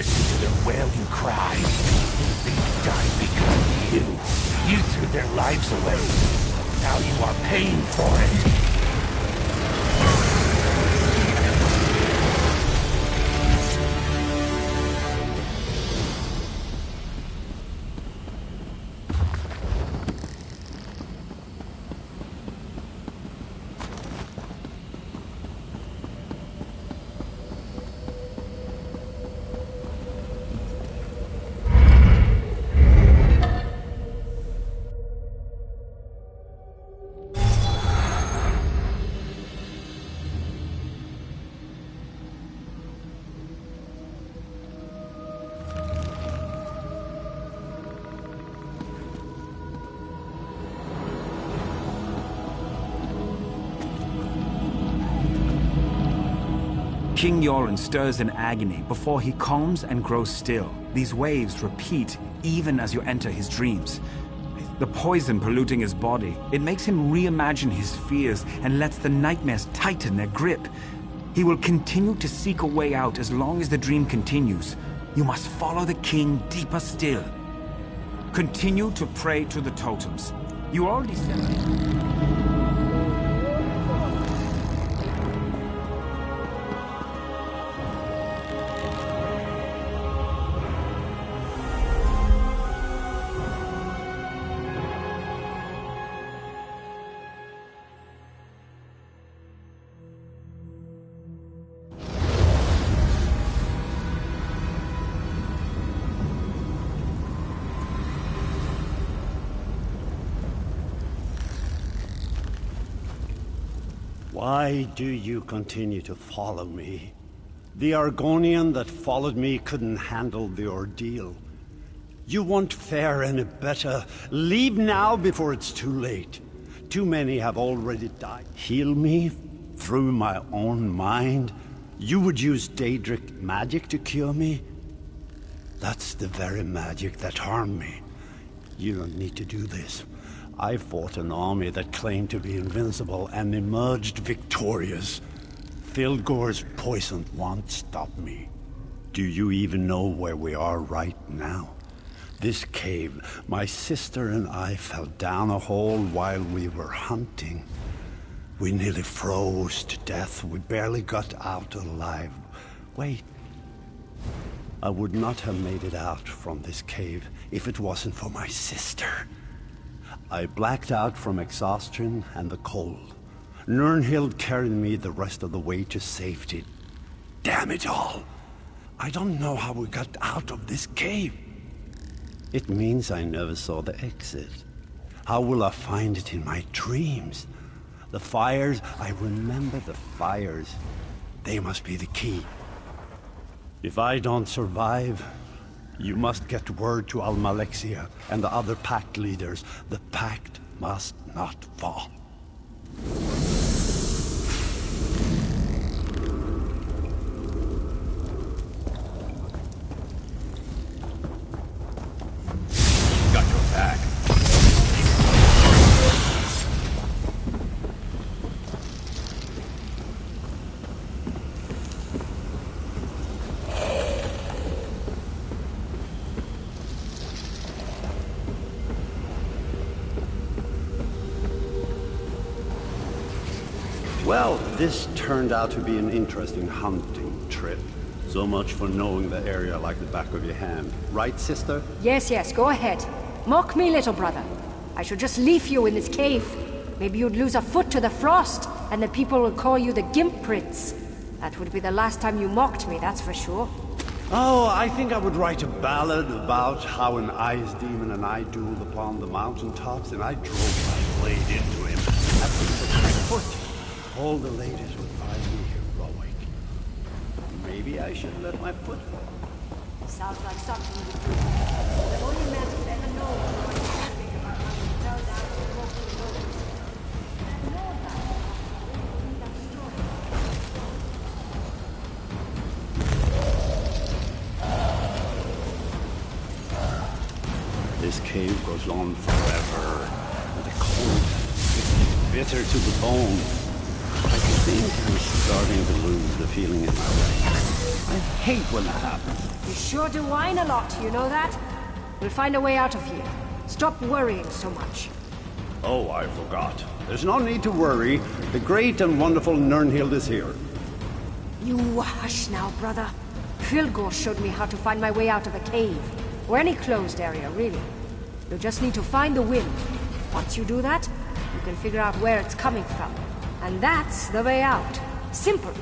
listen to their wailing cries. They died because of you. You threw their lives away. Now you are paying for it. King Yoren stirs in agony before he calms and grows still. These waves repeat even as you enter his dreams. The poison polluting his body, it makes him reimagine his fears and lets the nightmares tighten their grip. He will continue to seek a way out as long as the dream continues. You must follow the king deeper still. Continue to pray to the totems. You already said... Why do you continue to follow me? The Argonian that followed me couldn't handle the ordeal. You won't fare any better. Leave now before it's too late. Too many have already died. Heal me through my own mind? You would use Daedric magic to cure me? That's the very magic that harmed me. You don't need to do this. I fought an army that claimed to be invincible and emerged victorious. Fildgor's poison won't stop me. Do you even know where we are right now? This cave, my sister and I fell down a hole while we were hunting. We nearly froze to death. We barely got out alive. Wait. I would not have made it out from this cave if it wasn't for my sister. I blacked out from exhaustion and the cold. Nirnhild carried me the rest of the way to safety. Damn it all! I don't know how we got out of this cave. It means I never saw the exit. How will I find it in my dreams? The fires, I remember the fires. They must be the key. If I don't survive, you must get word to Almalexia and the other pact leaders. The pact must not fall. Got your back. Well, this turned out to be an interesting hunting trip. So much for knowing the area like the back of your hand. Right, sister? Yes, yes, go ahead. Mock me, little brother. I should just leave you in this cave. Maybe you'd lose a foot to the frost, and the people would call you the Gimp Prince. That would be the last time you mocked me, that's for sure. Oh, I think I would write a ballad about how an ice demon and I dueled upon the mountaintops, and I drove my blade into him. At least at my foot. All the ladies would find me heroic. Maybe I should let my foot fall. Sounds like something you do. The only man who'd ever know what you're thinking about when you fell down the broken roads. And I know that. Read that story. This cave goes on forever. And the cold is bitter to the bone. I think I'm starting to lose the feeling in my legs. I hate when that happens. He's sure to whine a lot, you know that? We'll find a way out of here. Stop worrying so much. Oh, I forgot. There's no need to worry. The great and wonderful Nirnhild is here. You hush now, brother. Filgor showed me how to find my way out of a cave. Or any closed area, really. You'll just need to find the wind. Once you do that, you can figure out where it's coming from. And that's the way out. Simple.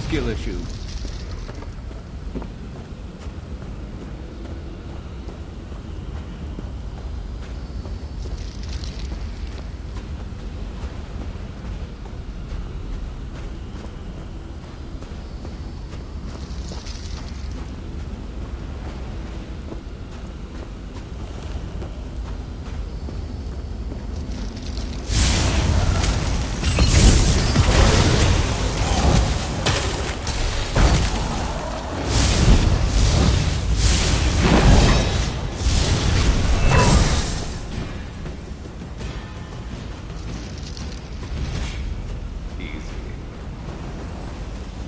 Skill issue.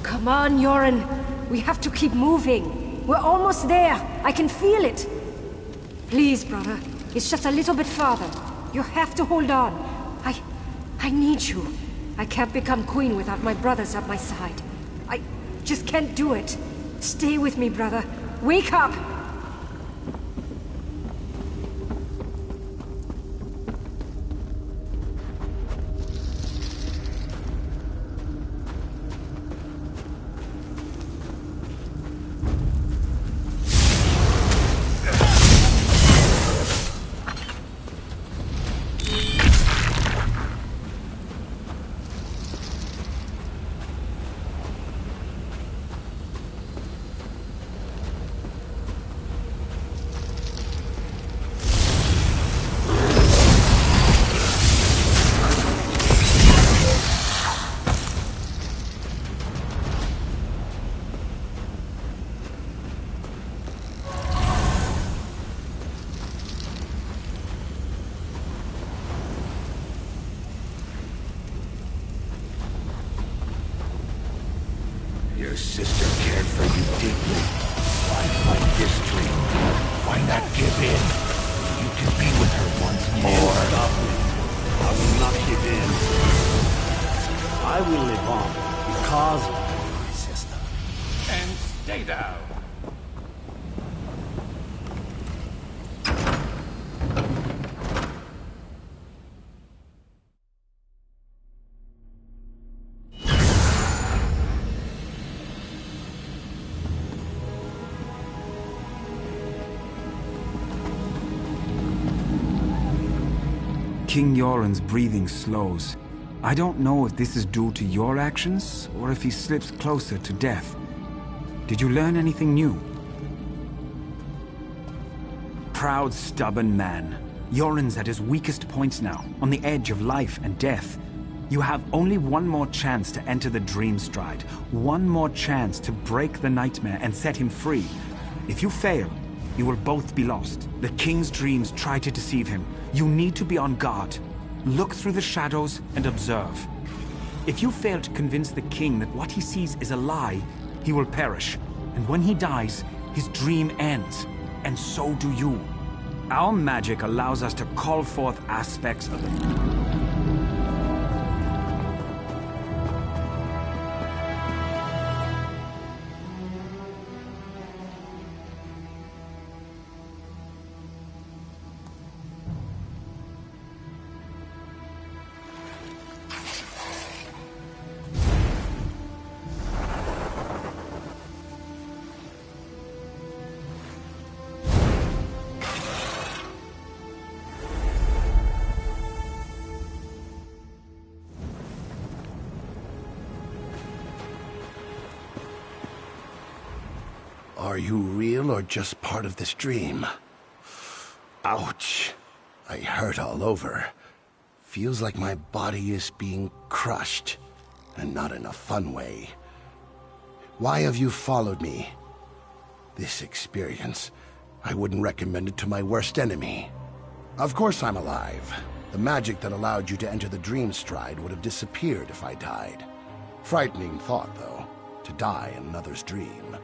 Come on, Yoren. We have to keep moving. We're almost there. I can feel it. Please, brother. It's just a little bit farther. You have to hold on. I need you. I can't become queen without my brothers at my side. I just can't do it. Stay with me, brother. Wake up! Your sister cared for you deeply. Why fight this dream? Why not give in? You can be with her once more. Stop me. I will not give in. I will live on because of my sister. And stay down. King Yoren's breathing slows. I don't know if this is due to your actions, or if he slips closer to death. Did you learn anything new? Proud, stubborn man. Yoren's at his weakest points now, on the edge of life and death. You have only one more chance to enter the Dream Stride. One more chance to break the nightmare and set him free. If you fail, you will both be lost. The King's dreams try to deceive him. You need to be on guard. Look through the shadows and observe. If you fail to convince the King that what he sees is a lie, he will perish. And when he dies, his dream ends. And so do you. Our magic allows us to call forth aspects of the... Are you real or just part of this dream? Ouch. I hurt all over. Feels like my body is being crushed, and not in a fun way. Why have you followed me? This experience, I wouldn't recommend it to my worst enemy. Of course I'm alive. The magic that allowed you to enter the dream stride would have disappeared if I died. Frightening thought, though, to die in another's dream.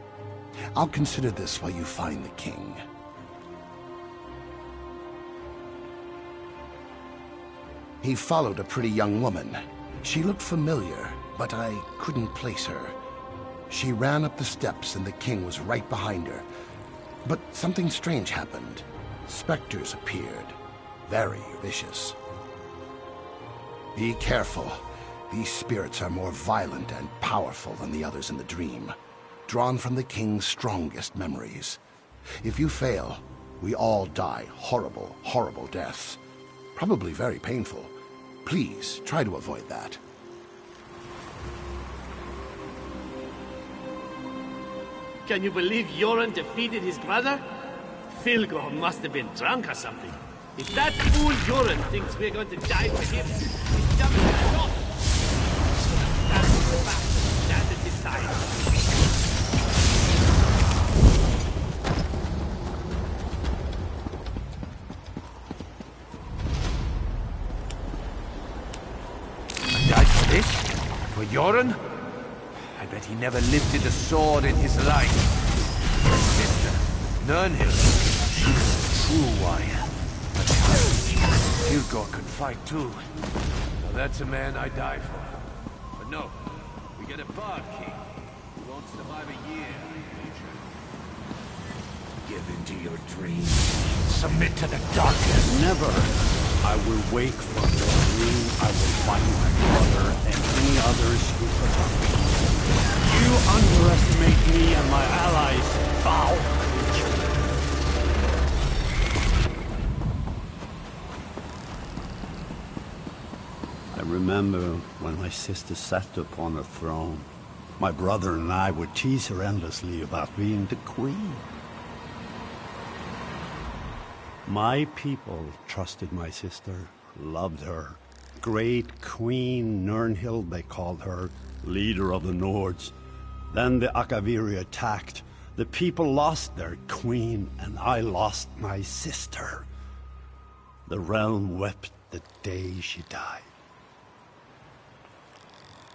I'll consider this while you find the king. He followed a pretty young woman. She looked familiar, but I couldn't place her. She ran up the steps and the king was right behind her. But something strange happened. Specters appeared, very vicious. Be careful. These spirits are more violent and powerful than the others in the dream, drawn from the king's strongest memories. If you fail, we all die horrible, horrible deaths. Probably very painful. Please, try to avoid that. Can you believe Yoren defeated his brother? Filgor must have been drunk or something. If that fool Yoren thinks we're going to die for him, he's jumping the top. Stand at the back, stand at his side. This? For Yoren? I bet he never lifted a sword in his life. His sister, Nirnhild, she was a true warrior. But Filgor could fight too. Now that's a man I die for. But no, we get a bard king who won't survive a year. Give into your dreams. Submit to the darkness. Never. I will wake from your dream. I will find my brother and any others who protect me. You underestimate me and my allies, foul creature. I remember when my sister sat upon her throne. My brother and I would tease her endlessly about being the queen. My people trusted my sister, loved her. Great Queen Nirnhild, they called her, leader of the Nords. Then the Akaviri attacked. The people lost their queen, and I lost my sister. The realm wept the day she died.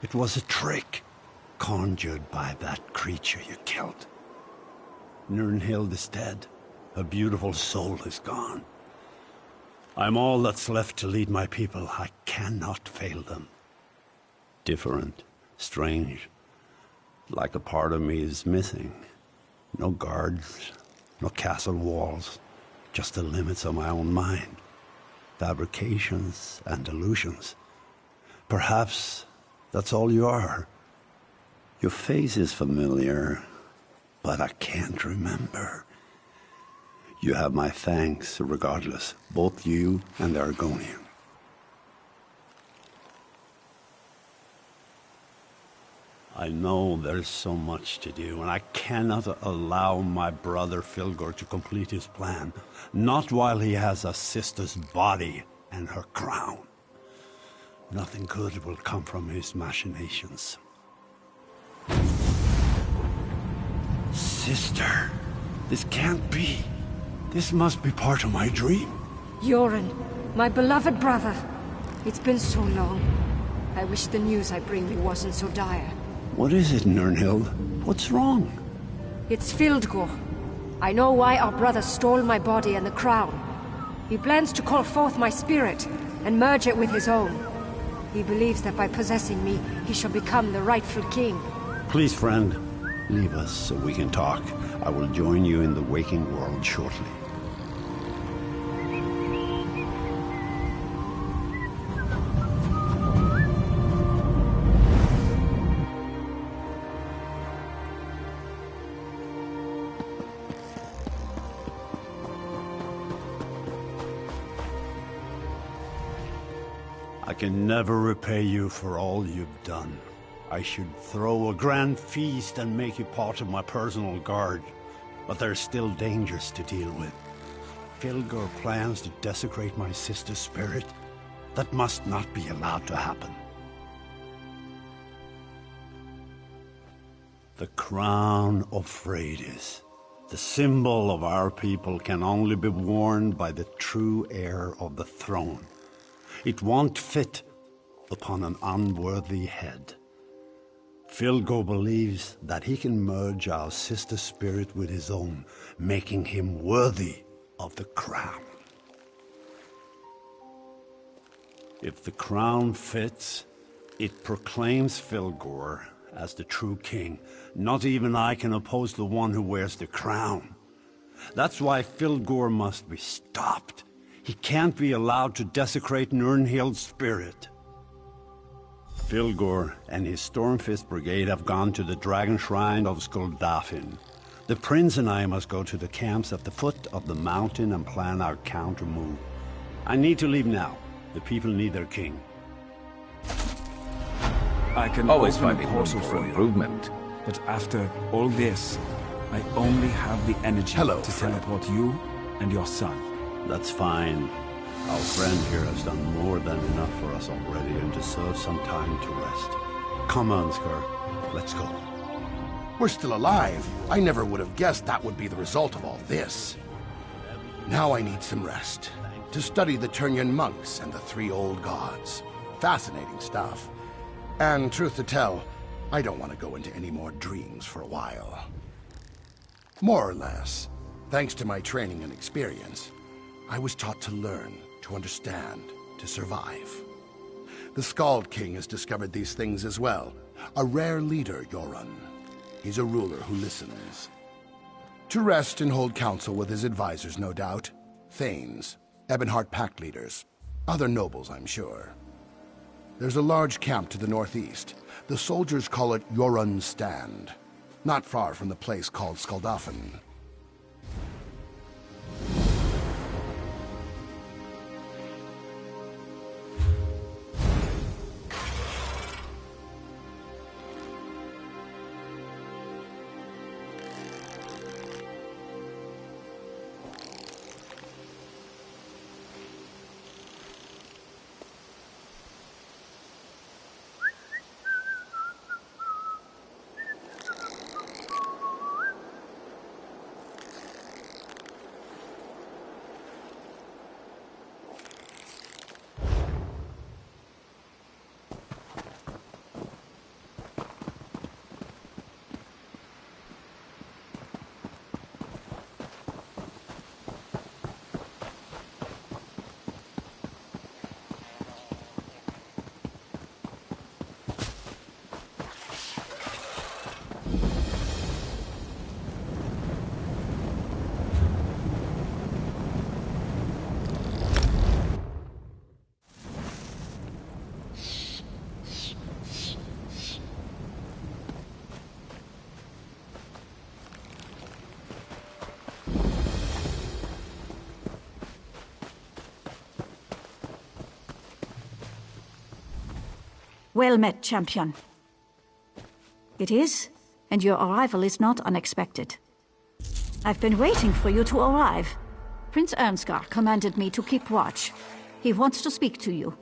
It was a trick conjured by that creature you killed. Nirnhild is dead. Her beautiful soul is gone. I'm all that's left to lead my people. I cannot fail them. Different, strange, like a part of me is missing. No guards, no castle walls, just the limits of my own mind. Fabrications and illusions. Perhaps that's all you are. Your face is familiar, but I can't remember. You have my thanks regardless, both you and the Argonian. I know there's so much to do, and I cannot allow my brother Filgor to complete his plan. Not while he has a sister's body and her crown. Nothing good will come from his machinations. Sister, this can't be. This must be part of my dream. Yoren, my beloved brother. It's been so long. I wish the news I bring you wasn't so dire. What is it, Nirnhild? What's wrong? It's Filgor. I know why our brother stole my body and the crown. He plans to call forth my spirit and merge it with his own. He believes that by possessing me, he shall become the rightful king. Please, friend, leave us so we can talk. I will join you in the waking world shortly. I can never repay you for all you've done. I should throw a grand feast and make you part of my personal guard. But there's still dangers to deal with. Filgor plans to desecrate my sister's spirit. That must not be allowed to happen. The crown of Freydis, the symbol of our people, can only be worn by the true heir of the throne. It won't fit upon an unworthy head. Filgo believes that he can merge our sister spirit with his own, making him worthy of the crown. If the crown fits, it proclaims Filgor as the true king. Not even I can oppose the one who wears the crown. That's why Filgor must be stopped. He can't be allowed to desecrate Nirnhild's spirit. Filgor and his Stormfist Brigade have gone to the Dragon Shrine of Skuldafn. The prince and I must go to the camps at the foot of the mountain and plan our counter move. I need to leave now. The people need their king. I can always open finding a portal room for for you. improvement. But after all this, I only have the energy to teleport you and your son. That's fine. Our friend here has done more than enough for us already and deserves some time to rest. Come on, Skar. Let's go. We're still alive. I never would have guessed that would be the result of all this. Now I need some rest. To study the Turnyan monks and the three old gods. Fascinating stuff. And truth to tell, I don't want to go into any more dreams for a while. More or less, thanks to my training and experience, I was taught to learn, to understand, to survive. The Skald King has discovered these things as well. A rare leader, Jorun. He's a ruler who listens. To rest and hold counsel with his advisors, no doubt. Thanes, Ebonheart Pact leaders, other nobles, I'm sure. There's a large camp to the northeast. The soldiers call it Jorun's Stand, not far from the place called Skuldafn. Well met, champion. It is, and your arrival is not unexpected. I've been waiting for you to arrive. Prince Ernskar commanded me to keep watch. He wants to speak to you.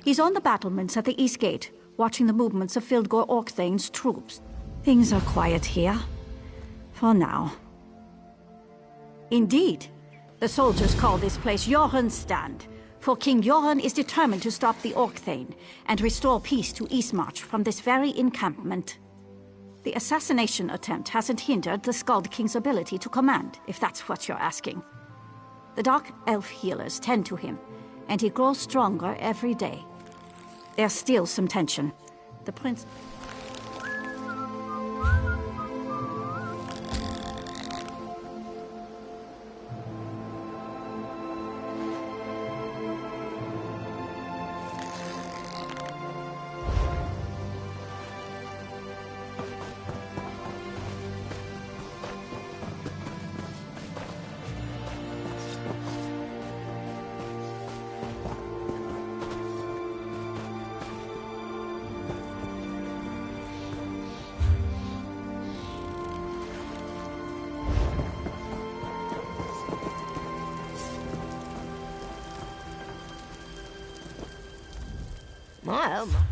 He's on the battlements at the East Gate, watching the movements of Fildgor Orkthane's troops. Things are quiet here. For now. Indeed. The soldiers call this place Jorun's Stand, for King Jorun is determined to stop the Orkthane and restore peace to Eastmarch from this very encampment. The assassination attempt hasn't hindered the Skald King's ability to command, if that's what you're asking. The Dark Elf healers tend to him, and he grows stronger every day. There's still some tension. The prince... Oh,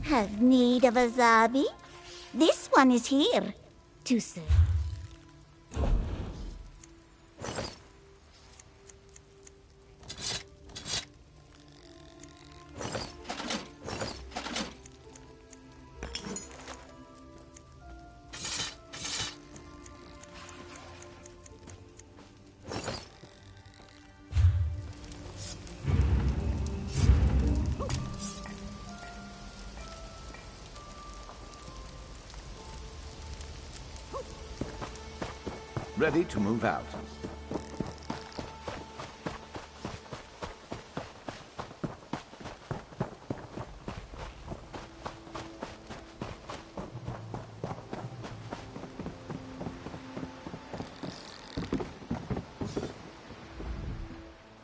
Have need of a zabi? This one is here to serve. Ready to move out.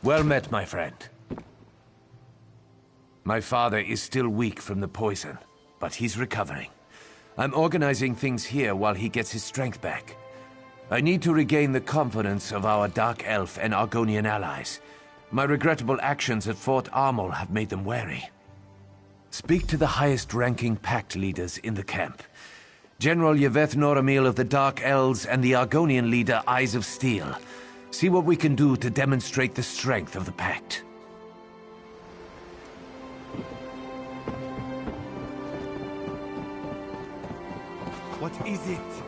Well met, my friend. My father is still weak from the poison, but he's recovering. I'm organizing things here while he gets his strength back. I need to regain the confidence of our Dark Elf and Argonian allies. My regrettable actions at Fort Armel have made them wary. Speak to the highest-ranking pact leaders in the camp. General Yveth Noramil of the Dark Elves and the Argonian leader Eyes of Steel. See what we can do to demonstrate the strength of the pact. What is it?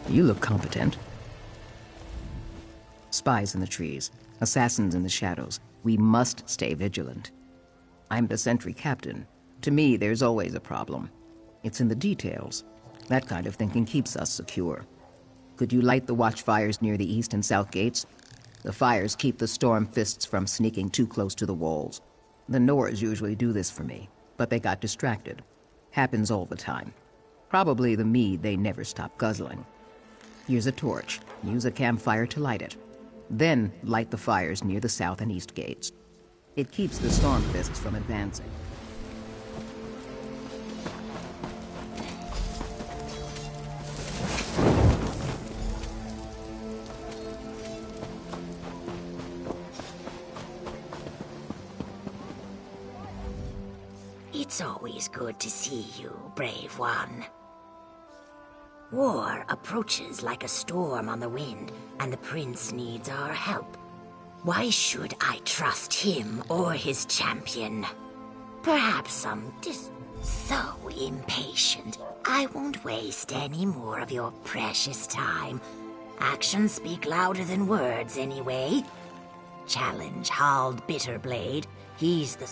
You look competent. Spies in the trees, assassins in the shadows. We must stay vigilant. I'm the sentry captain. To me, there's always a problem. It's in the details. That kind of thinking keeps us secure. Could you light the watchfires near the east and south gates? The fires keep the storm fists from sneaking too close to the walls. The Nords usually do this for me, but they got distracted. Happens all the time. Probably the mead they never stop guzzling. Here's a torch. Use a campfire to light it. Then light the fires near the south and east gates. It keeps the storm fists from advancing. It's always good to see you, brave one. War approaches like a storm on the wind, and the prince needs our help. Why should I trust him or his champion? Perhaps so impatient. I won't waste any more of your precious time. Actions speak louder than words, anyway. Challenge Hald Bitterblade. He's the...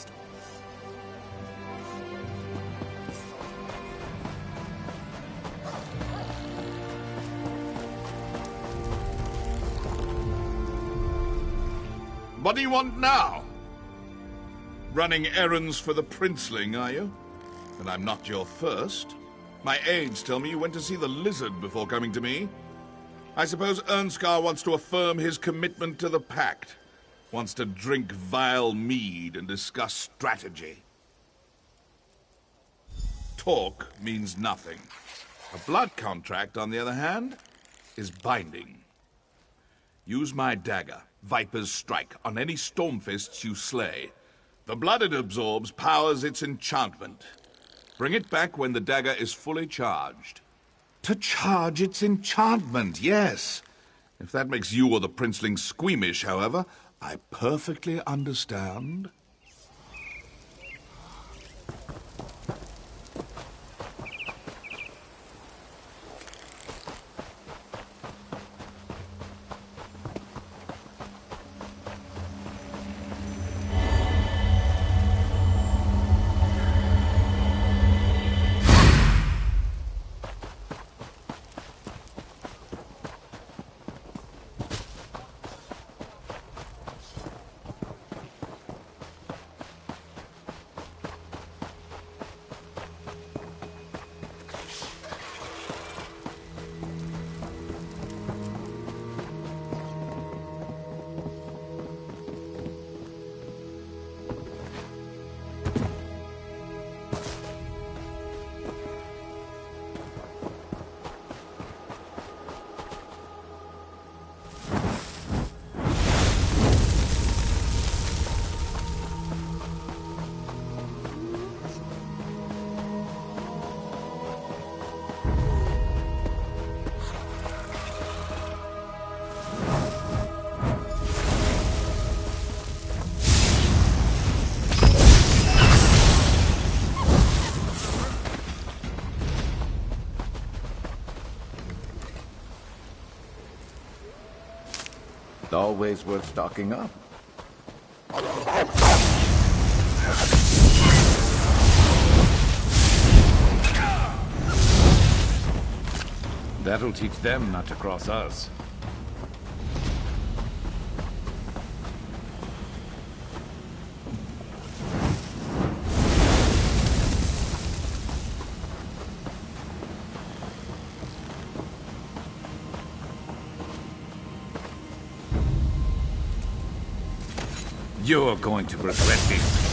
What do you want now? Running errands for the princeling, are you? And I'm not your first. My aides tell me you went to see the lizard before coming to me. I suppose Ernskar wants to affirm his commitment to the Pact. Wants to drink vile mead and discuss strategy. Talk means nothing. A blood contract, on the other hand, is binding. Use my dagger, Viper's Strike, on any Stormfists you slay. The blood it absorbs powers its enchantment. Bring it back when the dagger is fully charged. To charge its enchantment, yes. If that makes you or the princeling squeamish, however, I perfectly understand. Always worth stocking up. That'll teach them not to cross us. You're going to regret this.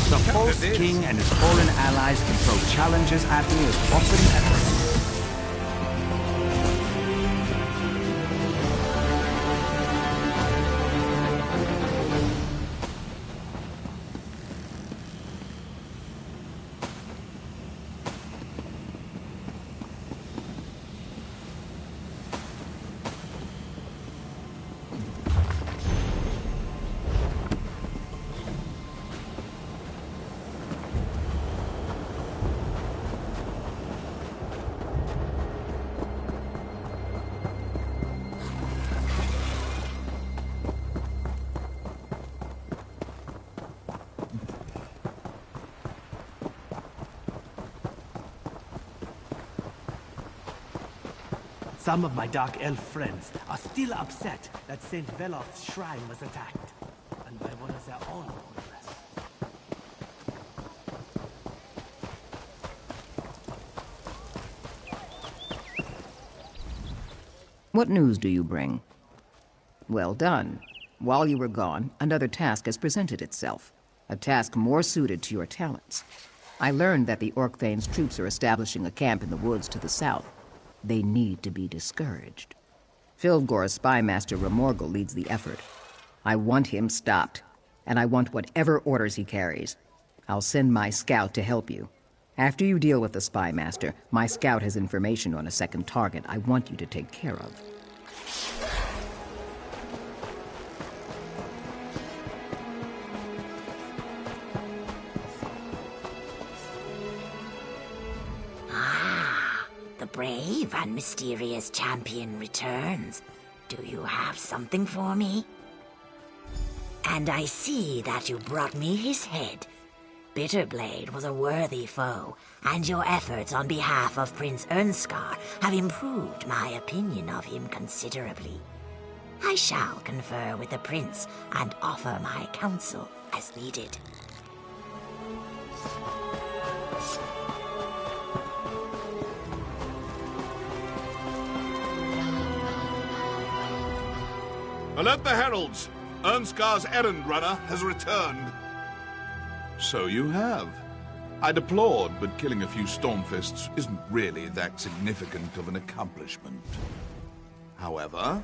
The false king and his fallen allies can throw challenges at me as often as... Some of my Dark Elf friends are still upset that St. Veloth's shrine was attacked, and by one of their own warriors. What news do you bring? Well done. While you were gone, another task has presented itself. A task more suited to your talents. I learned that the Orkthane's troops are establishing a camp in the woods to the south. They need to be discouraged. Fildgor's spymaster Remorgel leads the effort. I want him stopped, and I want whatever orders he carries. I'll send my scout to help you. After you deal with the spymaster, my scout has information on a second target I want you to take care of. The brave and mysterious champion returns. Do you have something for me? And I see that you brought me his head. Bitterblade was a worthy foe, and your efforts on behalf of Prince Ernskar have improved my opinion of him considerably. I shall confer with the prince and offer my counsel as needed. Alert the heralds! Ernskar's errand runner has returned. So you have. I'd applaud, but killing a few Stormfists isn't really that significant of an accomplishment. However,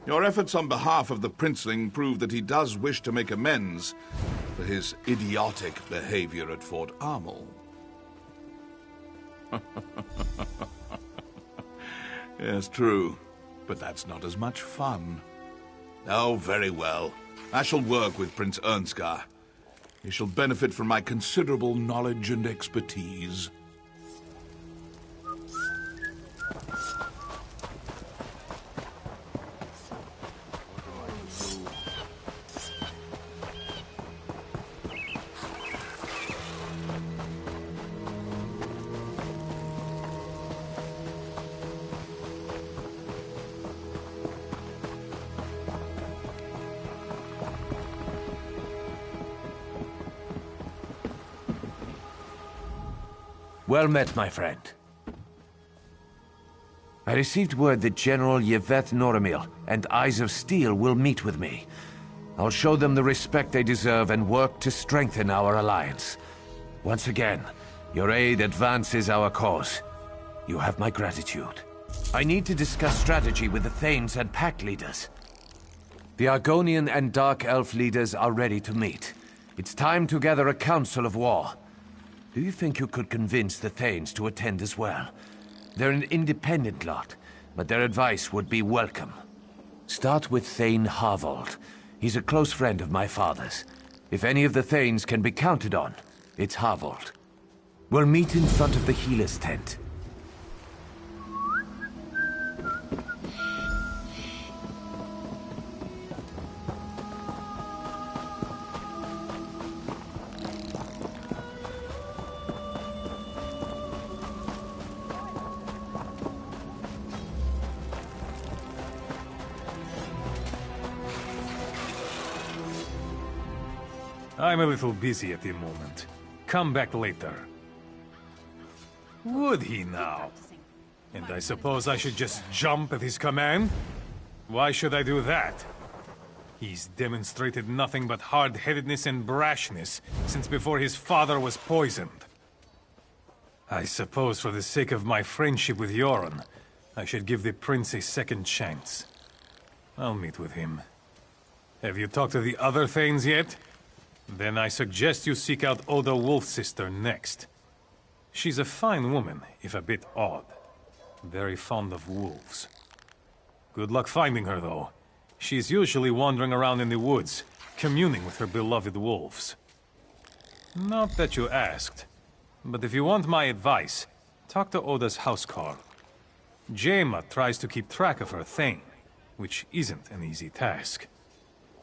your efforts on behalf of the princeling prove that he does wish to make amends for his idiotic behavior at Fort Armel. Yes, true, but that's not as much fun. Oh, very well. I shall work with Prince Ernskar. He shall benefit from my considerable knowledge and expertise. Well met, my friend. I received word that General Yeveth Noramil and Eyes of Steel will meet with me. I'll show them the respect they deserve and work to strengthen our alliance. Once again, your aid advances our cause. You have my gratitude. I need to discuss strategy with the Thanes and Pact leaders. The Argonian and Dark Elf leaders are ready to meet. It's time to gather a council of war. Do you think you could convince the Thanes to attend as well? They're an independent lot, but their advice would be welcome. Start with Thane Harvold. He's a close friend of my father's. If any of the Thanes can be counted on, it's Harvold. We'll meet in front of the healer's tent. I'm a little busy at the moment. Come back later. Would he now? And I suppose I should just jump at his command? Why should I do that? He's demonstrated nothing but hard-headedness and brashness since before his father was poisoned. I suppose for the sake of my friendship with Yoren, I should give the prince a second chance. I'll meet with him. Have you talked to the other Thanes yet? Then I suggest you seek out Oda Wolfsister next. She's a fine woman, if a bit odd. Very fond of wolves. Good luck finding her, though. She's usually wandering around in the woods, communing with her beloved wolves. Not that you asked, but if you want my advice, talk to Oda's housecarl. Jaima tries to keep track of her thing, which isn't an easy task.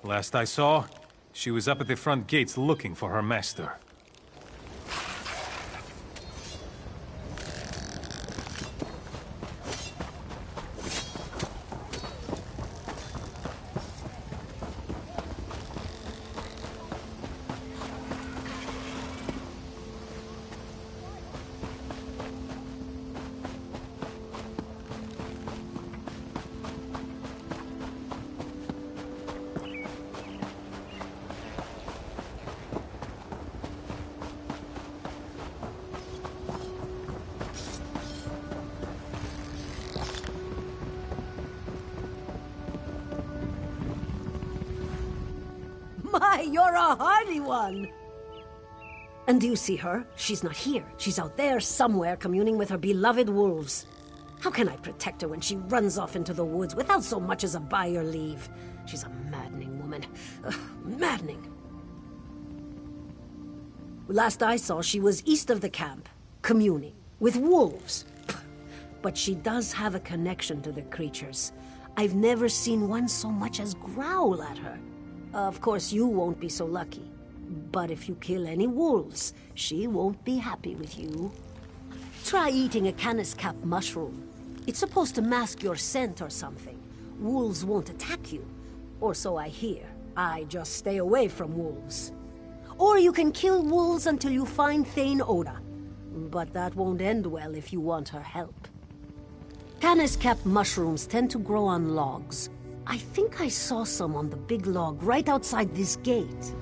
Last I saw, she was up at the front gates looking for her master. My, you're a hardy one! And do you see her? She's not here. She's out there somewhere communing with her beloved wolves. How can I protect her when she runs off into the woods without so much as a by your leave? She's a maddening woman. Ugh, maddening. Last I saw, she was east of the camp, communing with wolves. But she does have a connection to the creatures. I've never seen one so much as growl at her. Of course, you won't be so lucky. But if you kill any wolves, she won't be happy with you. Try eating a canis cap mushroom. It's supposed to mask your scent or something. Wolves won't attack you. Or so I hear. I just stay away from wolves. Or you can kill wolves until you find Thane Oda. But that won't end well if you want her help. Canis cap mushrooms tend to grow on logs. I think I saw some on the big log right outside this gate.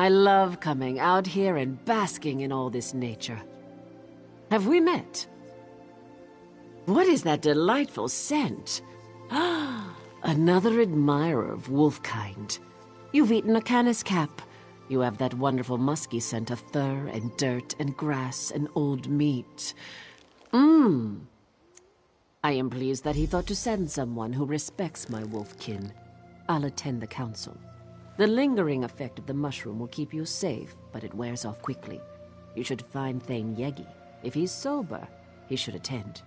I love coming out here and basking in all this nature. Have we met? What is that delightful scent? Ah, another admirer of wolfkind. You've eaten a canis cap. You have that wonderful musky scent of fur and dirt and grass and old meat. Mmm. I am pleased that he thought to send someone who respects my wolfkin. I'll attend the council. The lingering effect of the mushroom will keep you safe, but it wears off quickly. You should find Thane Yegi. If he's sober, he should attend.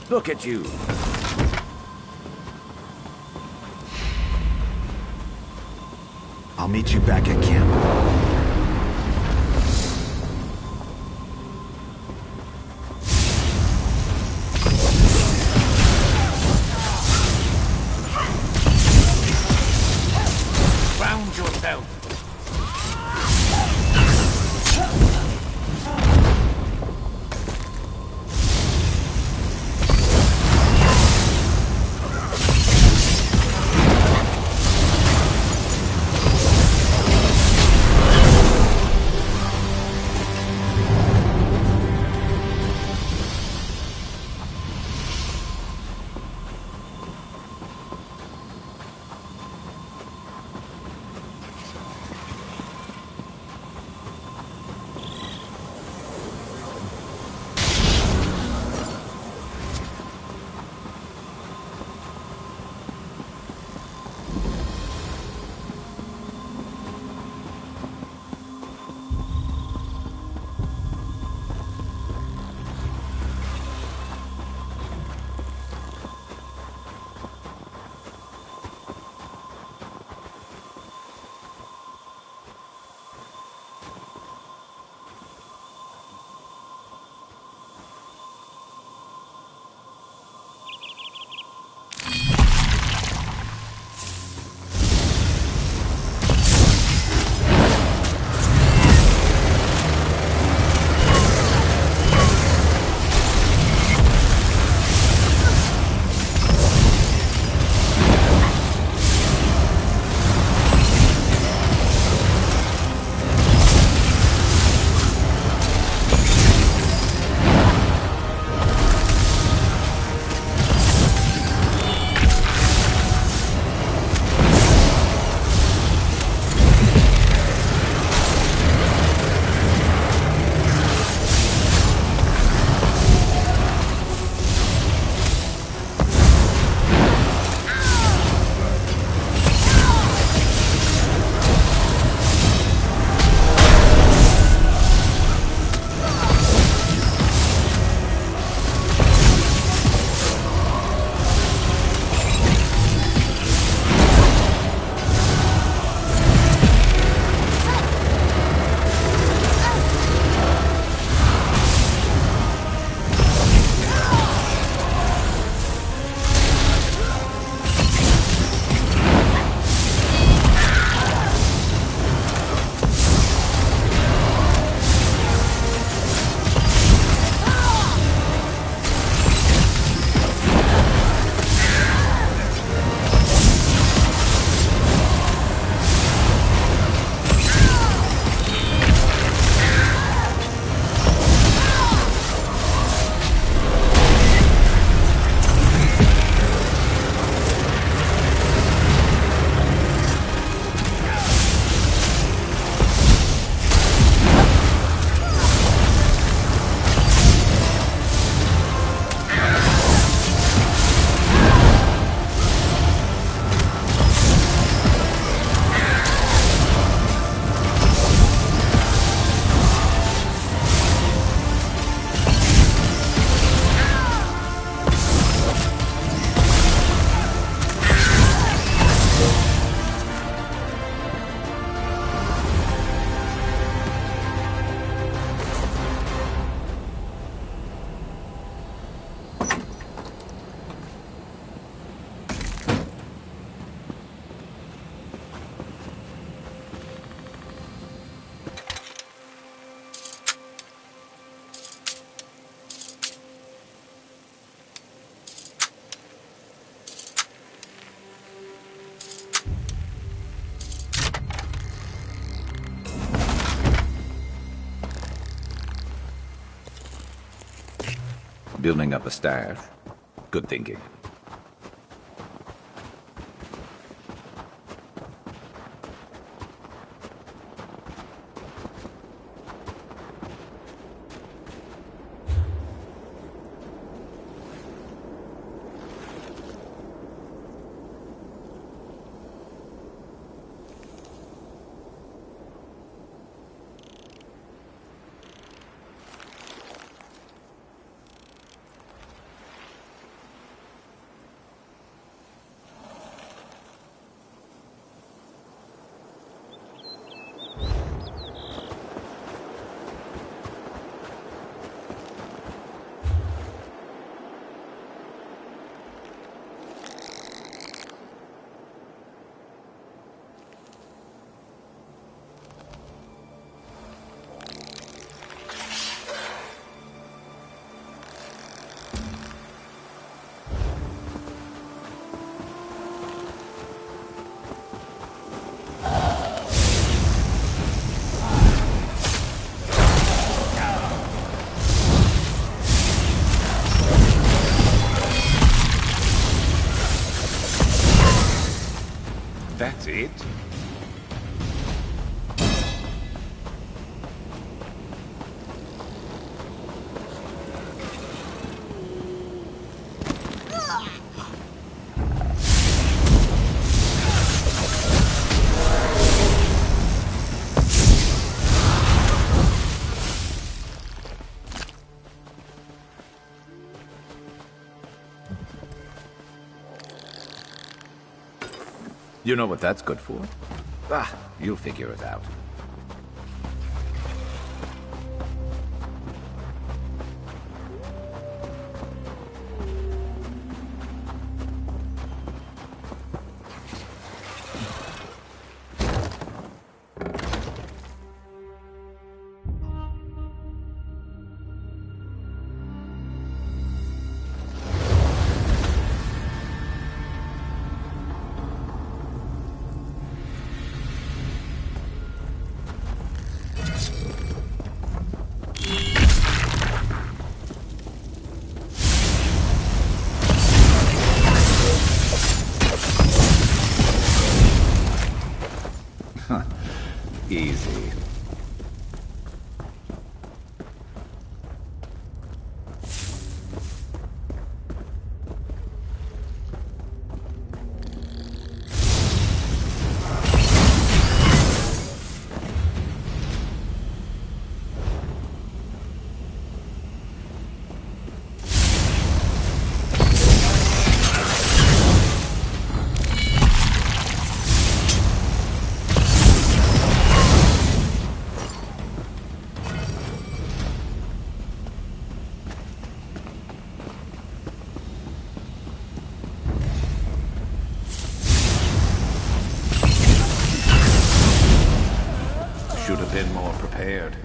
Look at you. I'll meet you back at camp. Ground yourself. Building up a stash. Good thinking. That's it? You know what that's good for? Ah, you'll figure it out. Easy. Should have been more prepared.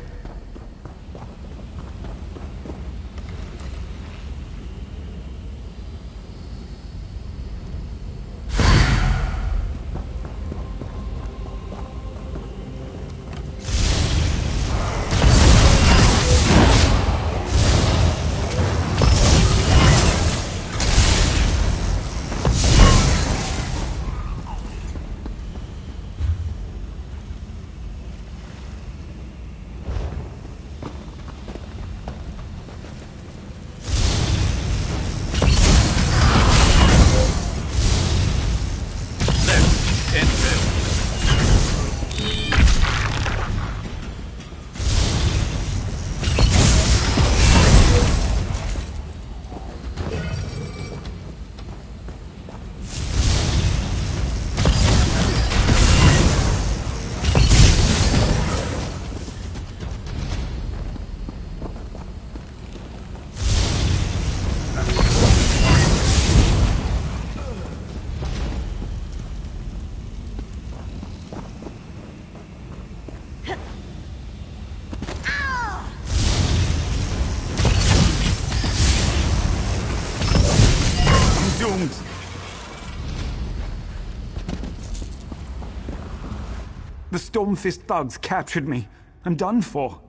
The Stormfist thugs captured me. I'm done for.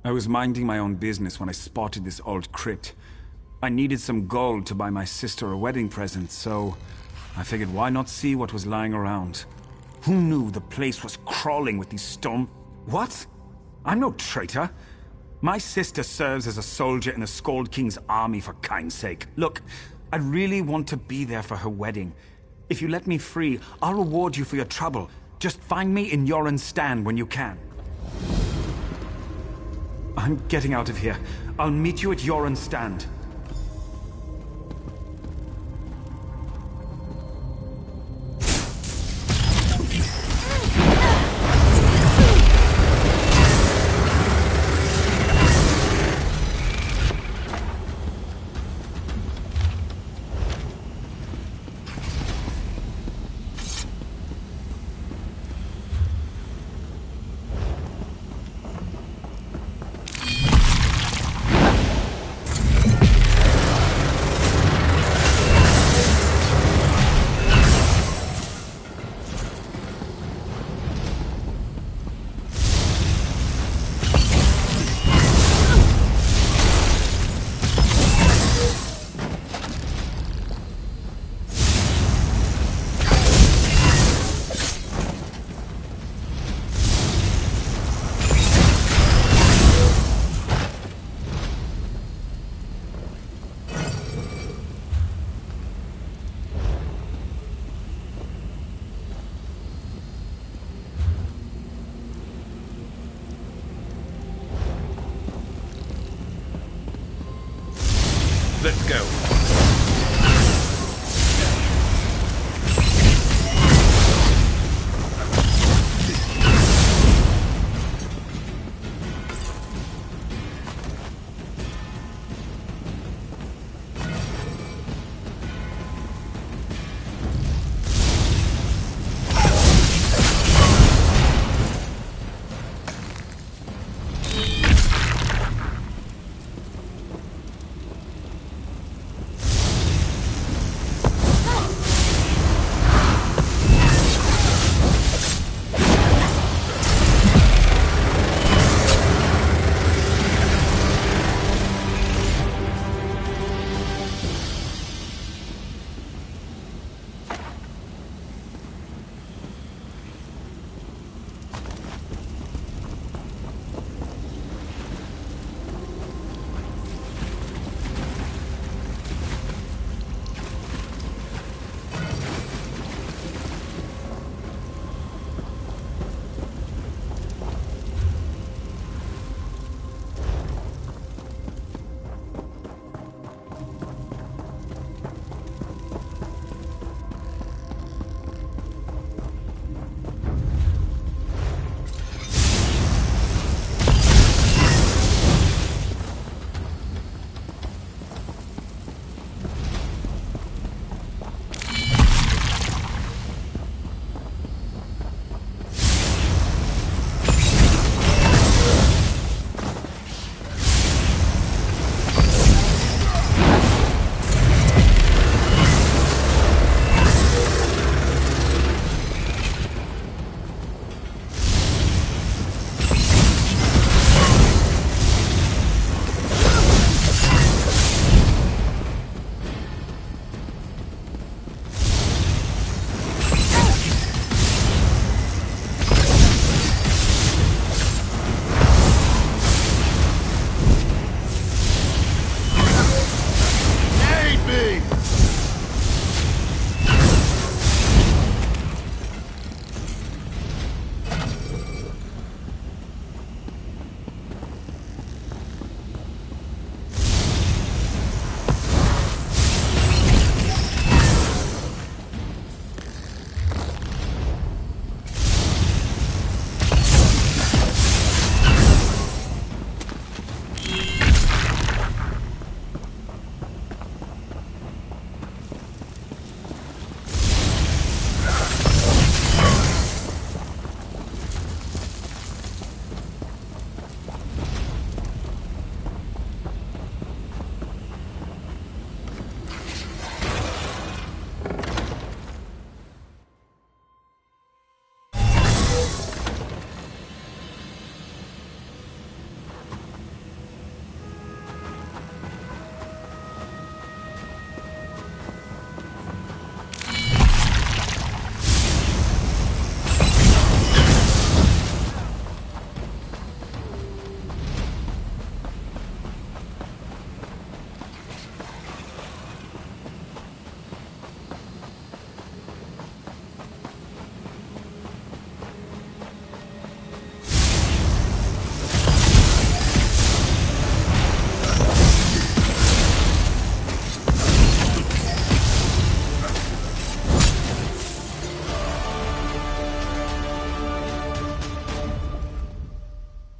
I was minding my own business when I spotted this old crypt. I needed some gold to buy my sister a wedding present, so I figured why not see what was lying around. Who knew the place was crawling with these storm... What? I'm no traitor. My sister serves as a soldier in the Skald King's army, for kind's sake. Look, I really want to be there for her wedding. If you let me free, I'll reward you for your trouble. Just find me in Yoren's stand when you can. I'm getting out of here. I'll meet you at Yoren's stand. Let's go.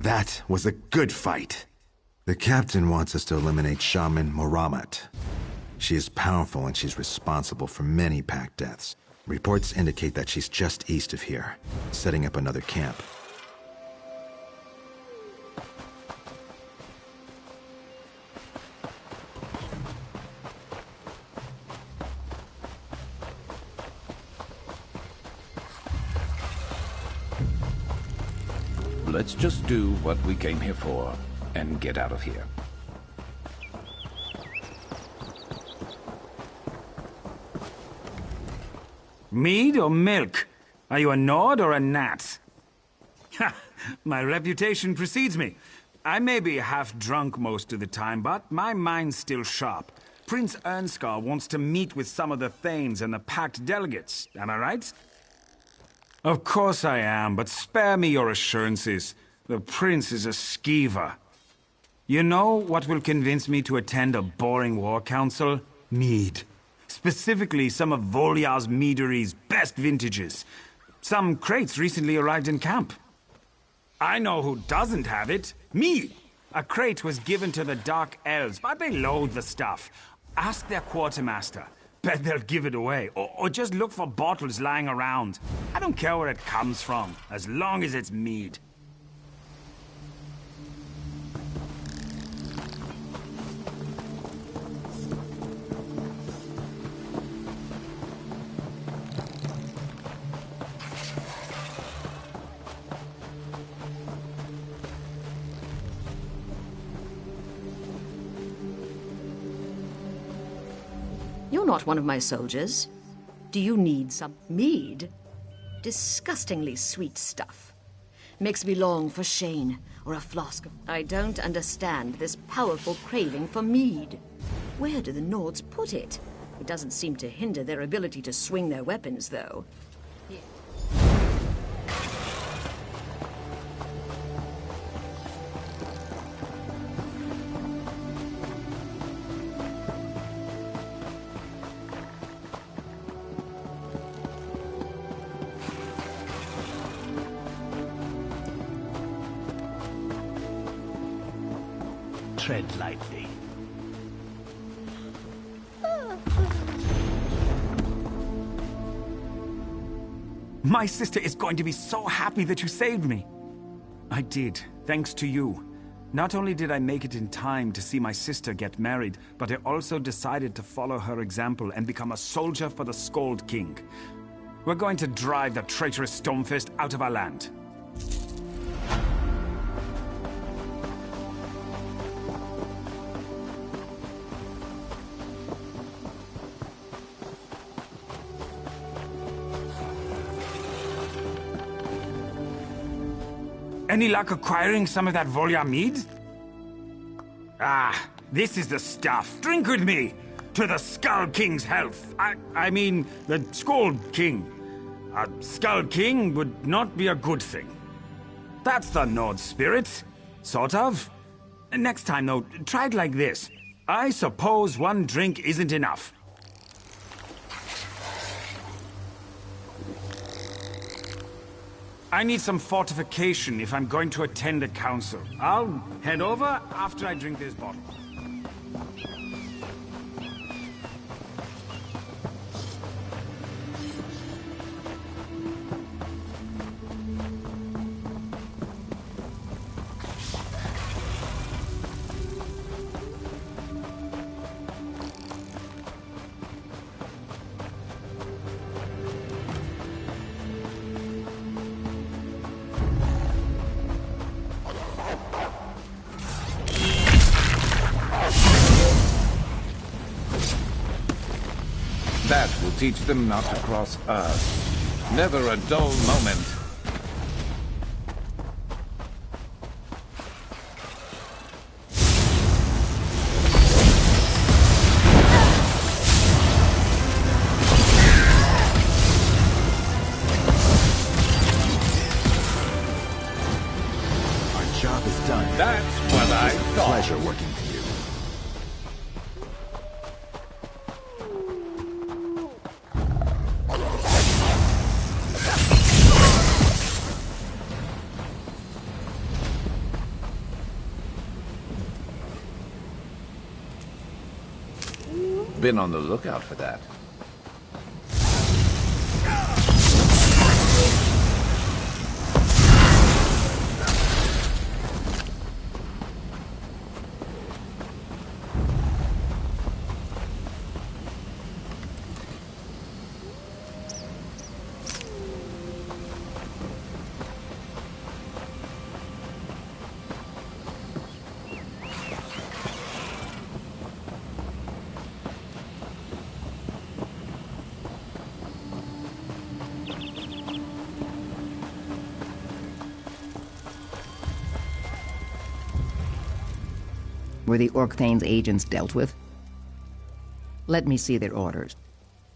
That was a good fight. The captain wants us to eliminate Shaman Moramat. She is powerful and she's responsible for many pack deaths. Reports indicate that she's just east of here, setting up another camp. Let's just do what we came here for and get out of here. Mead or milk? Are you a Nord or a Nat? Ha! My reputation precedes me. I may be half drunk most of the time, but my mind's still sharp. Prince Ernskar wants to meet with some of the Thanes and the packed delegates, am I right? Of course I am, but spare me your assurances. The prince is a skeever. You know what will convince me to attend a boring war council? Mead. Specifically some of Volyar's meadery's best vintages. Some crates recently arrived in camp. I know who doesn't have it. Me! A crate was given to the Dark Elves, but they loathe the stuff. Ask their quartermaster. Bet they'll give it away. Or just look for bottles lying around. I don't care where it comes from, as long as it's mead. You're not one of my soldiers. Do you need some mead? Disgustingly sweet stuff. Makes me long for Shane or a flask of... I don't understand this powerful craving for mead. Where do the Nords put it? It doesn't seem to hinder their ability to swing their weapons, though. Tread lightly. My sister is going to be so happy that you saved me. I did, thanks to you. Not only did I make it in time to see my sister get married, but I also decided to follow her example and become a soldier for the Skald King. We're going to drive the traitorous Stormfist out of our land. Any luck acquiring some of that Volyar mead? Ah, this is the stuff. Drink with me! To the Skull King's health. I mean, the Skald King. A Skull King would not be a good thing. That's the Nord spirit. Sort of. Next time, though, try it like this. I suppose one drink isn't enough. I need some fortification if I'm going to attend a council. I'll head over after I drink this bottle. That will teach them not to cross us. Never a dull moment. Our job is done. That's what I thought. Pleasure working for you. been on the lookout for that. Were the Orkthane's agents dealt with? Let me see their orders.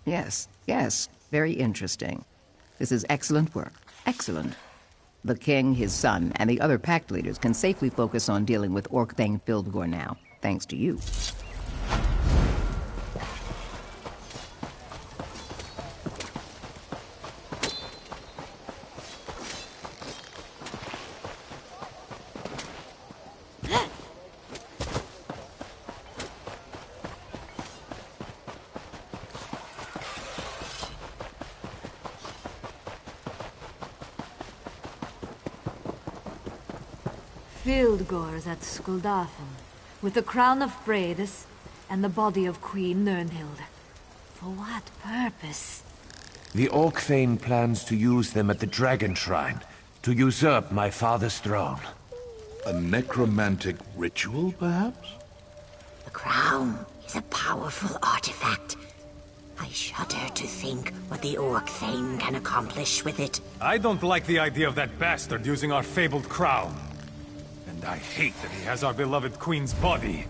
Yes, yes, very interesting. This is excellent work. Excellent. The king, his son, and the other pact leaders can safely focus on dealing with Orkthane Fildgor now, thanks to you. Fildgor's at Skuldafn, with the crown of Freydis and the body of Queen Nirnhild. For what purpose? The Orkthane plans to use them at the Dragon Shrine, to usurp my father's throne. A necromantic ritual, perhaps? The crown is a powerful artifact. I shudder to think what the Orkthane can accomplish with it. I don't like the idea of that bastard using our fabled crown. And I hate that he has our beloved queen's body.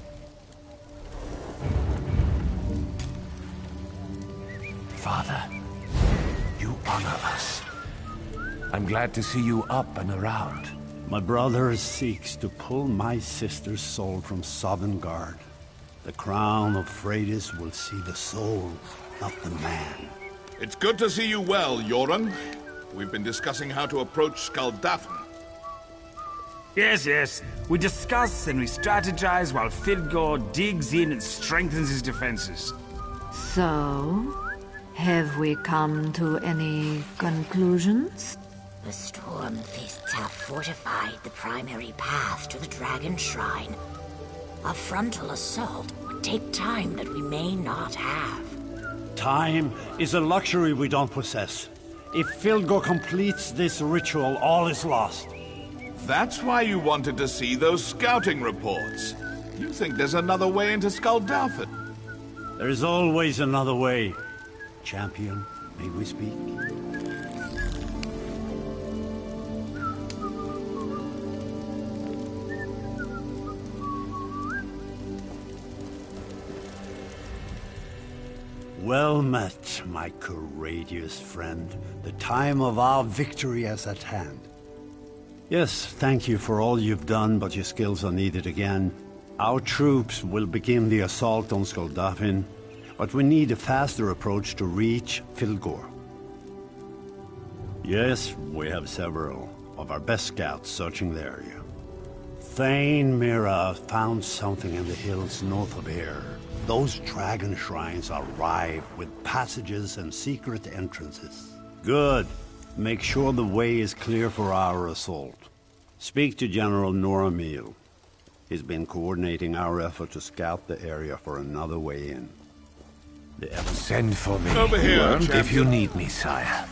Father, you honor us. I'm glad to see you up and around. My brother seeks to pull my sister's soul from Sovngarde. The crown of Freydis will see the soul, not the man. It's good to see you well, Yoren. We've been discussing how to approach Skuldafn. Yes, yes. We discuss and we strategize while Fildgor digs in and strengthens his defenses. So, have we come to any conclusions? The Stormfists have fortified the primary path to the Dragon Shrine. A frontal assault would take time that we may not have. Time is a luxury we don't possess. If Fildgor completes this ritual, all is lost. That's why you wanted to see those scouting reports. You think there's another way into Skuldafn? There is always another way. Champion, may we speak? Well met, my courageous friend. The time of our victory is at hand. Yes, thank you for all you've done, but your skills are needed again. Our troops will begin the assault on Skuldafn, but we need a faster approach to reach Fildgor. Yes, we have several of our best scouts searching the area. Thane Mira found something in the hills north of here. Those dragon shrines are rife with passages and secret entrances. Good. Make sure the way is clear for our assault. Speak to General Noramil. He's been coordinating our effort to scout the area for another way in. Send for me. Over here, if you need me, sire.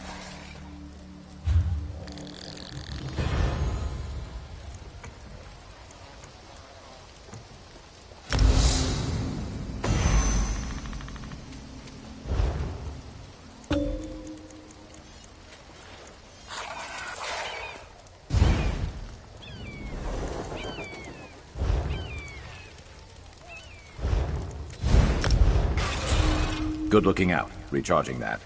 Good looking out. Recharging that.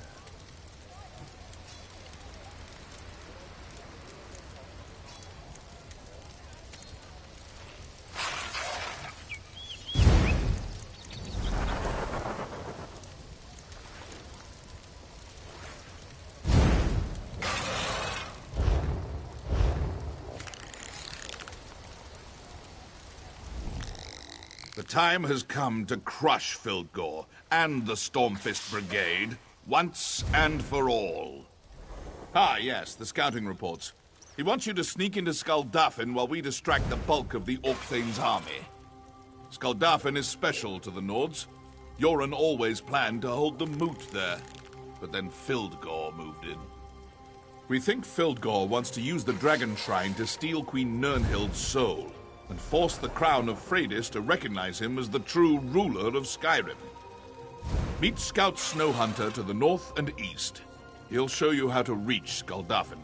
The time has come to crush Fildgore and the Stormfist Brigade once and for all. Ah, yes, the scouting reports. He wants you to sneak into Skuldafn while we distract the bulk of the Orkthane's army. Skuldafn is special to the Nords. Yoren always planned to hold the moot there, but then Fildgore moved in. We think Fildgore wants to use the Dragon Shrine to steal Queen Nirnhild's soul, and force the crown of Freydis to recognize him as the true ruler of Skyrim. Meet Scout Snowhunter to the north and east. He'll show you how to reach Skuldafn.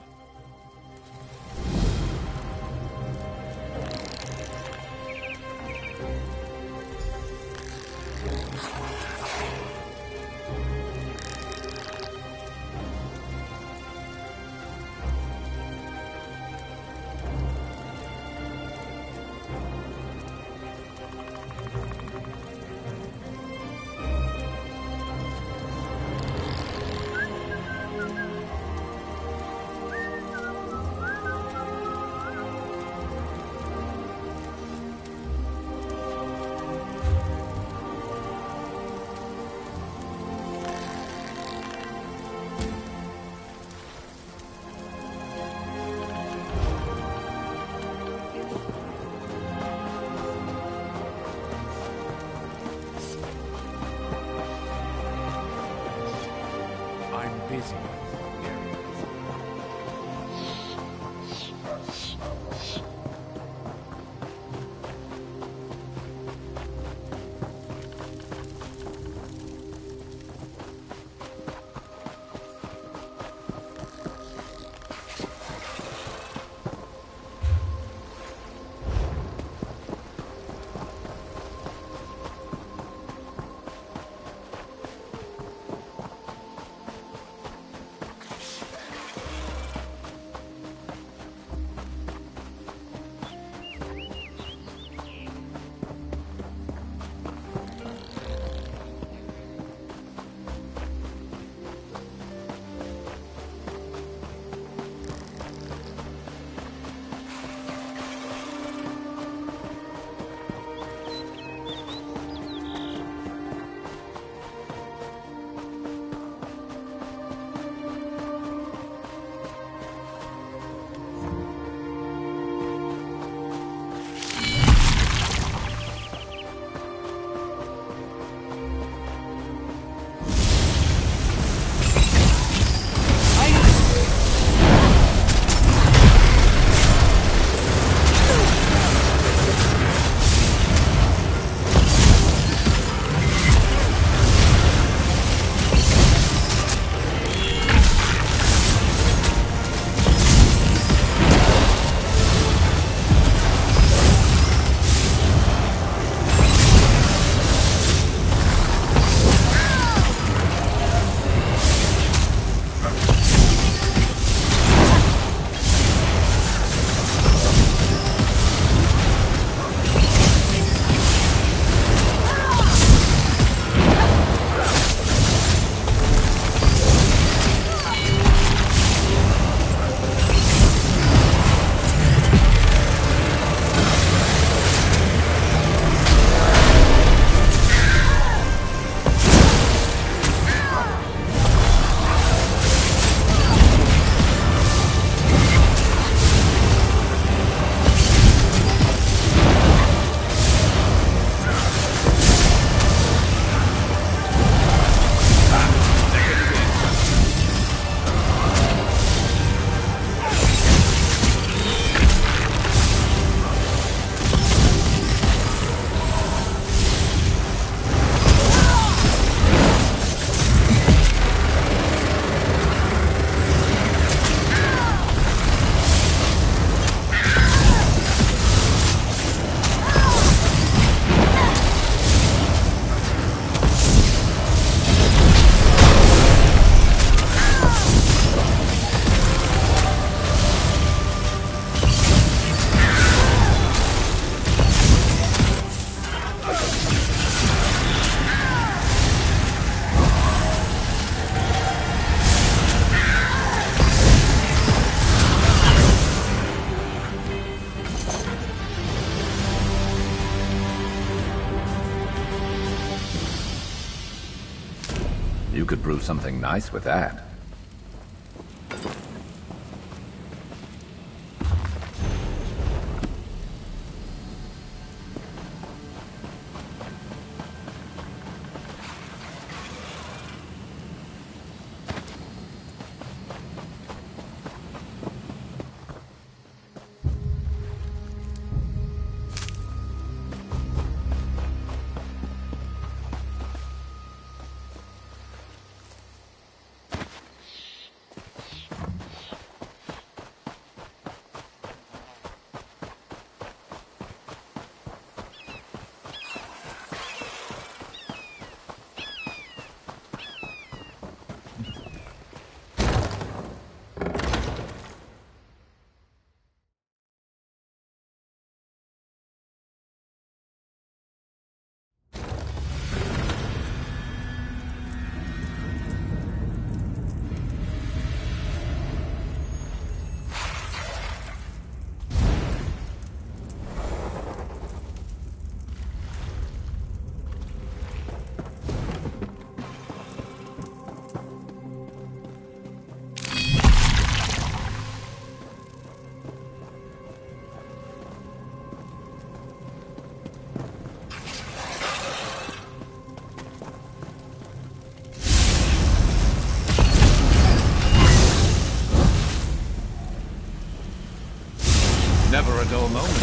You could brew something nice with that. Never a dull moment.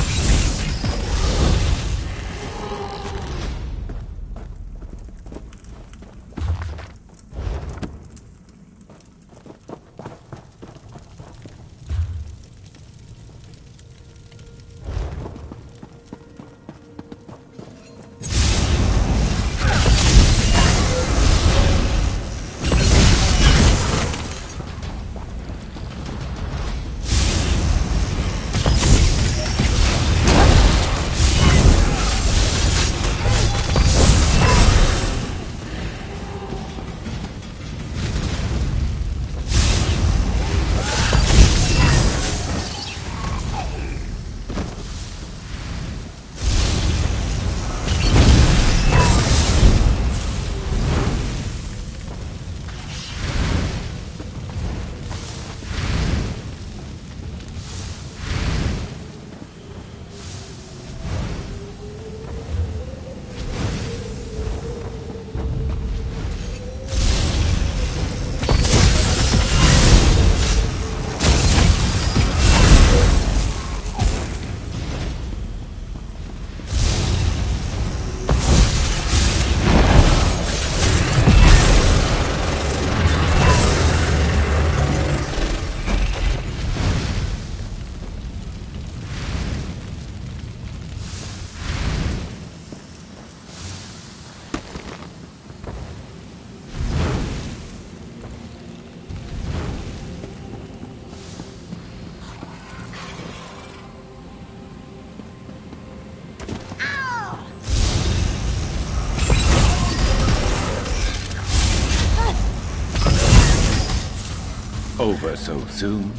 Over so soon?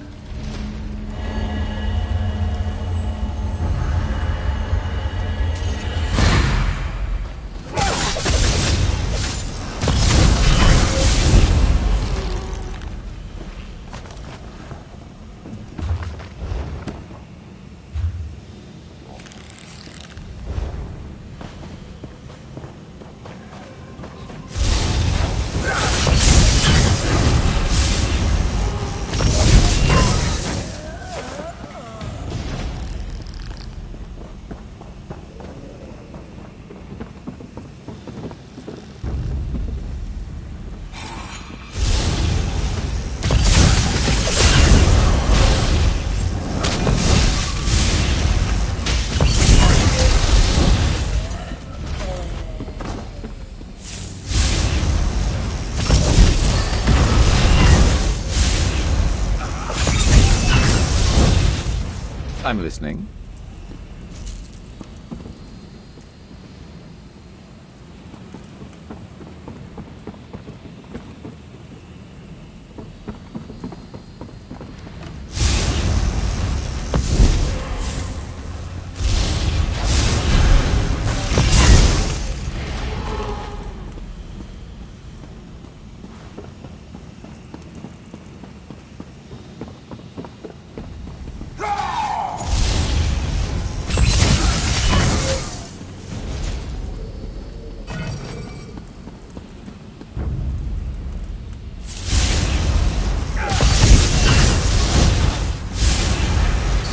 I'm listening.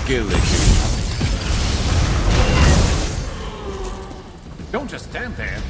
skill issue. Don't just stand there.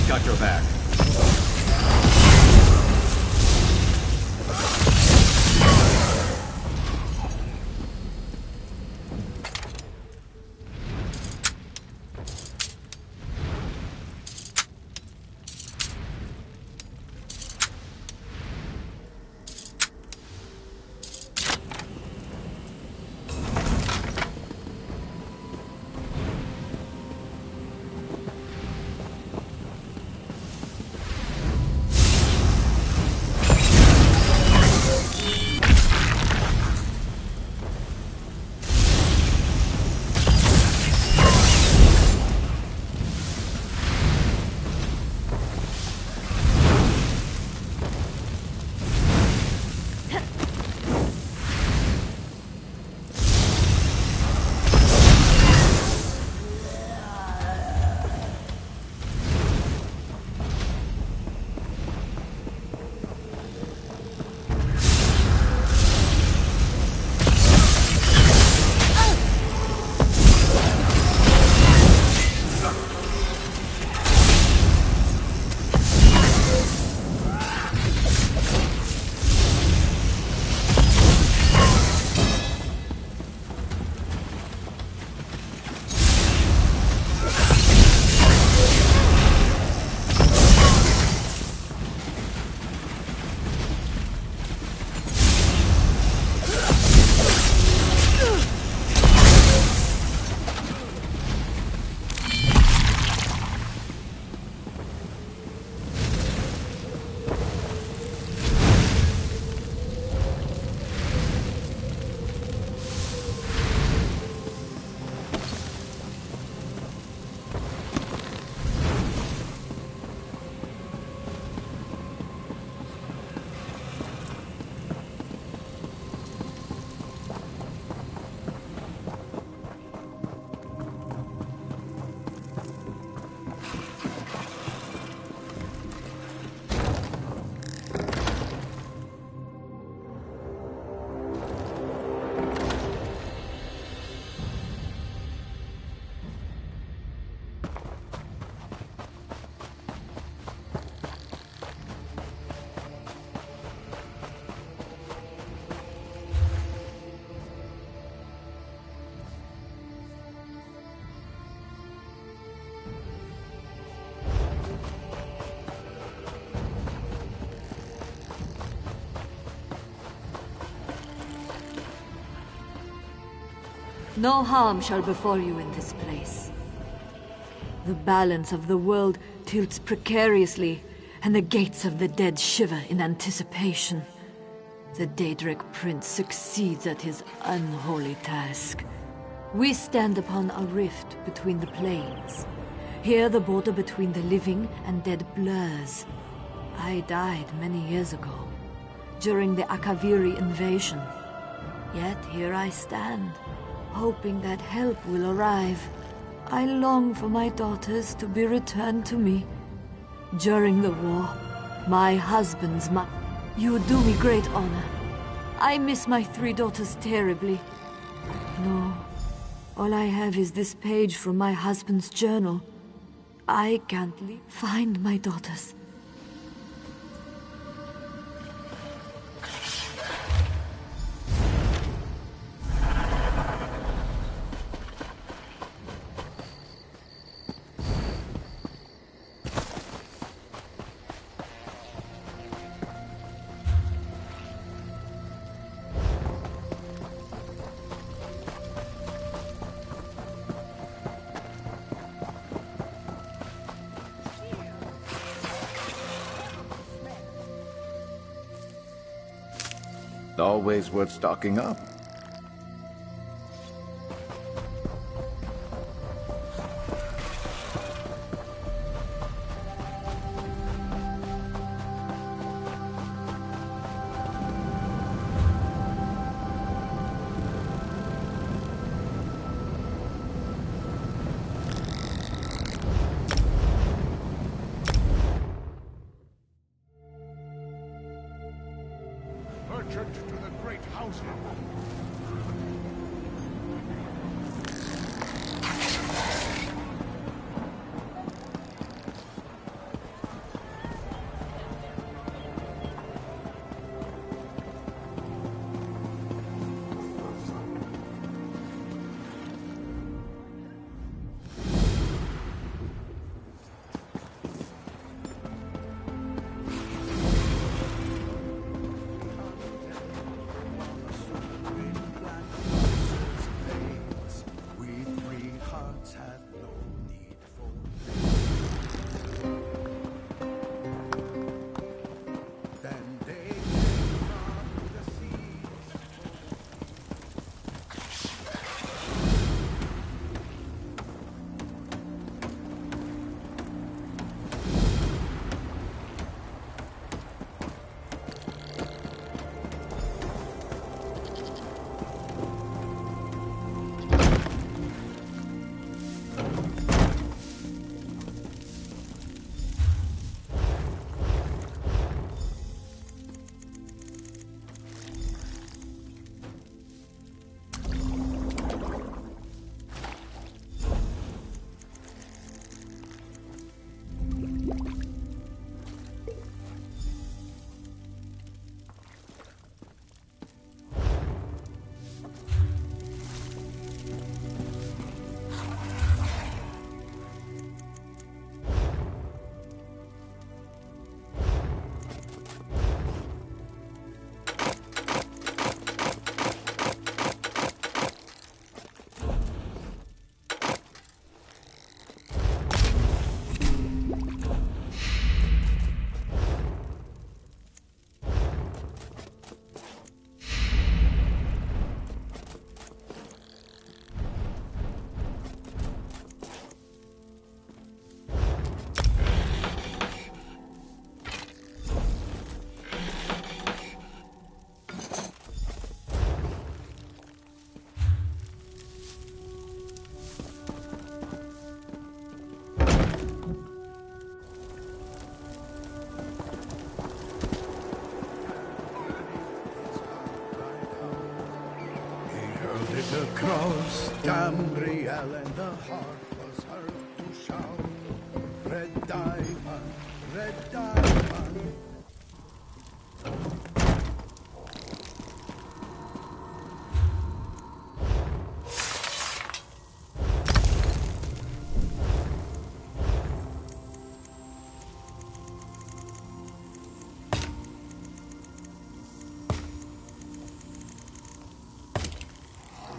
Got your back. No harm shall befall you in this place. The balance of the world tilts precariously, and the gates of the dead shiver in anticipation. The Daedric Prince succeeds at his unholy task. We stand upon a rift between the planes. Here the border between the living and dead blurs. I died many years ago, during the Akaviri invasion. Yet here I stand, hoping that help will arrive. I long for my daughters to be returned to me. During the war, my husband's mother. You do me great honor. I miss my 3 daughters terribly. No, all I have is this page from my husband's journal. I can't find my daughters. Always worth stocking up. Merchant to the great house. The cross, Gambriel, and the heart was heard to shout, Red diamond, red diamond.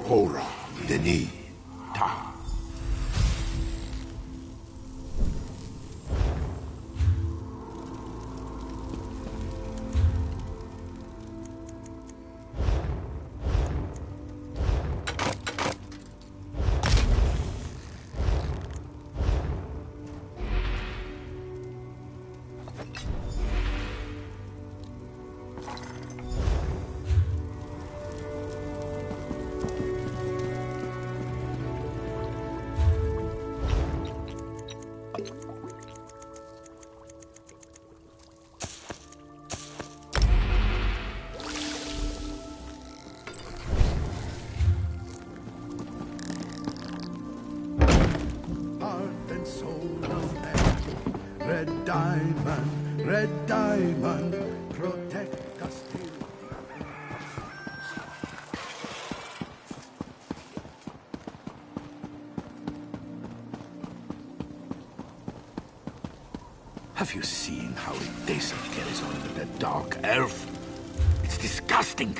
Hora, Denis, Ta. Red diamond, protect us till... Have you seen how Idesa carries on with that dark elf? It's disgusting!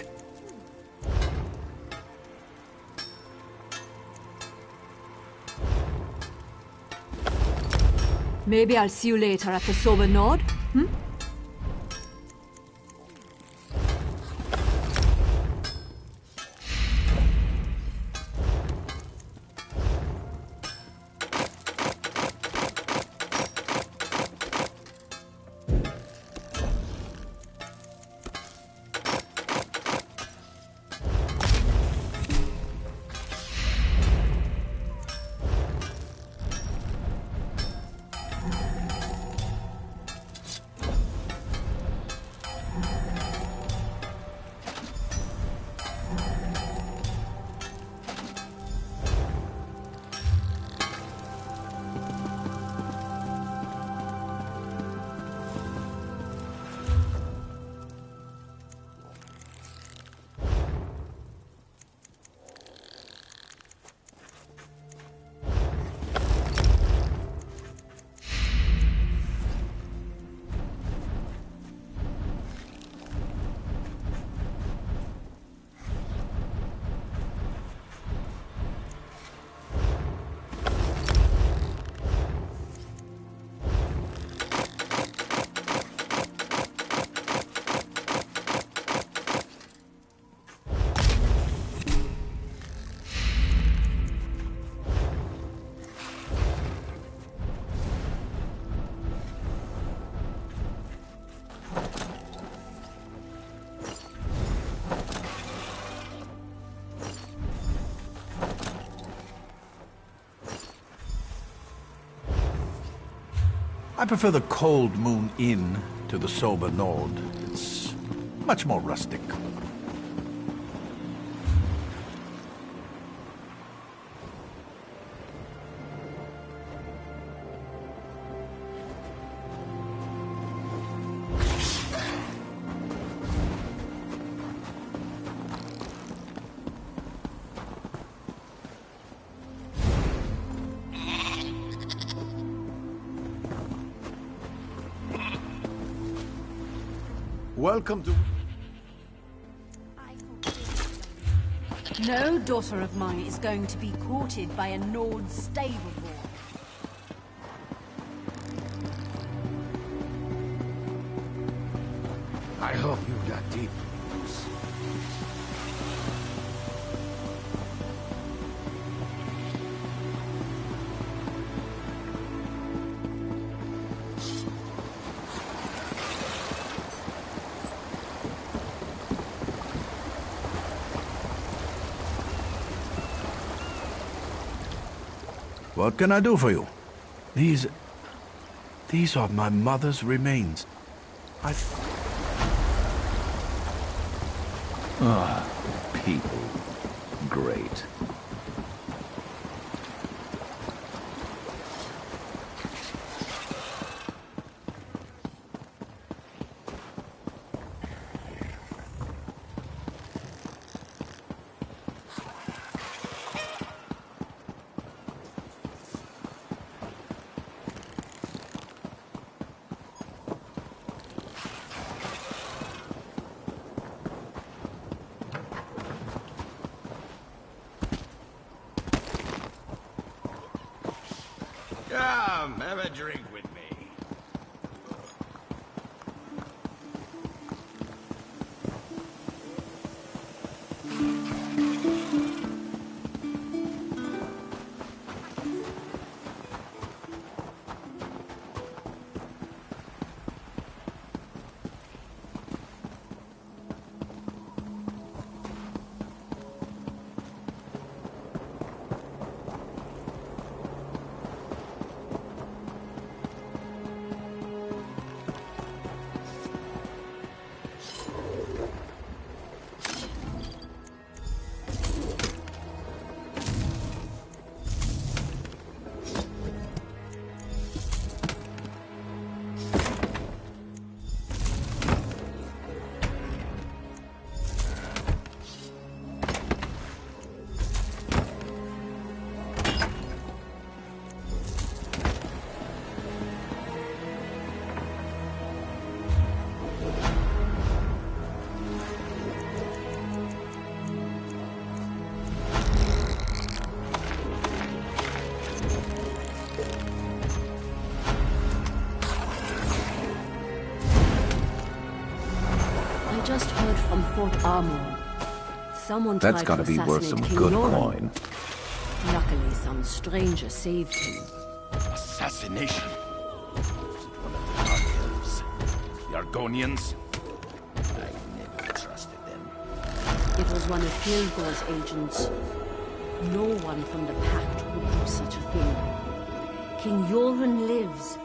Maybe I'll see you later at the Sober Nord, hmm? I prefer the Cold Moon Inn to the Sober Nord. It's much more rustic. Welcome to... No daughter of mine is going to be courted by a Nord stable boy. I hope you've got deep roots. What can I do for you? These are my mother's remains. People. Great. Come, have a drink with me. just heard from Fort Armor. Someone That's tried gotta to be worth some assassinate King good Yoren. coin. Luckily, some stranger saved him. Assassination? Was it one of the Dark Elves? The Argonians? I never trusted them. It was one of Kilgore's agents. No one from the Pact would do such a thing. King Yoren lives,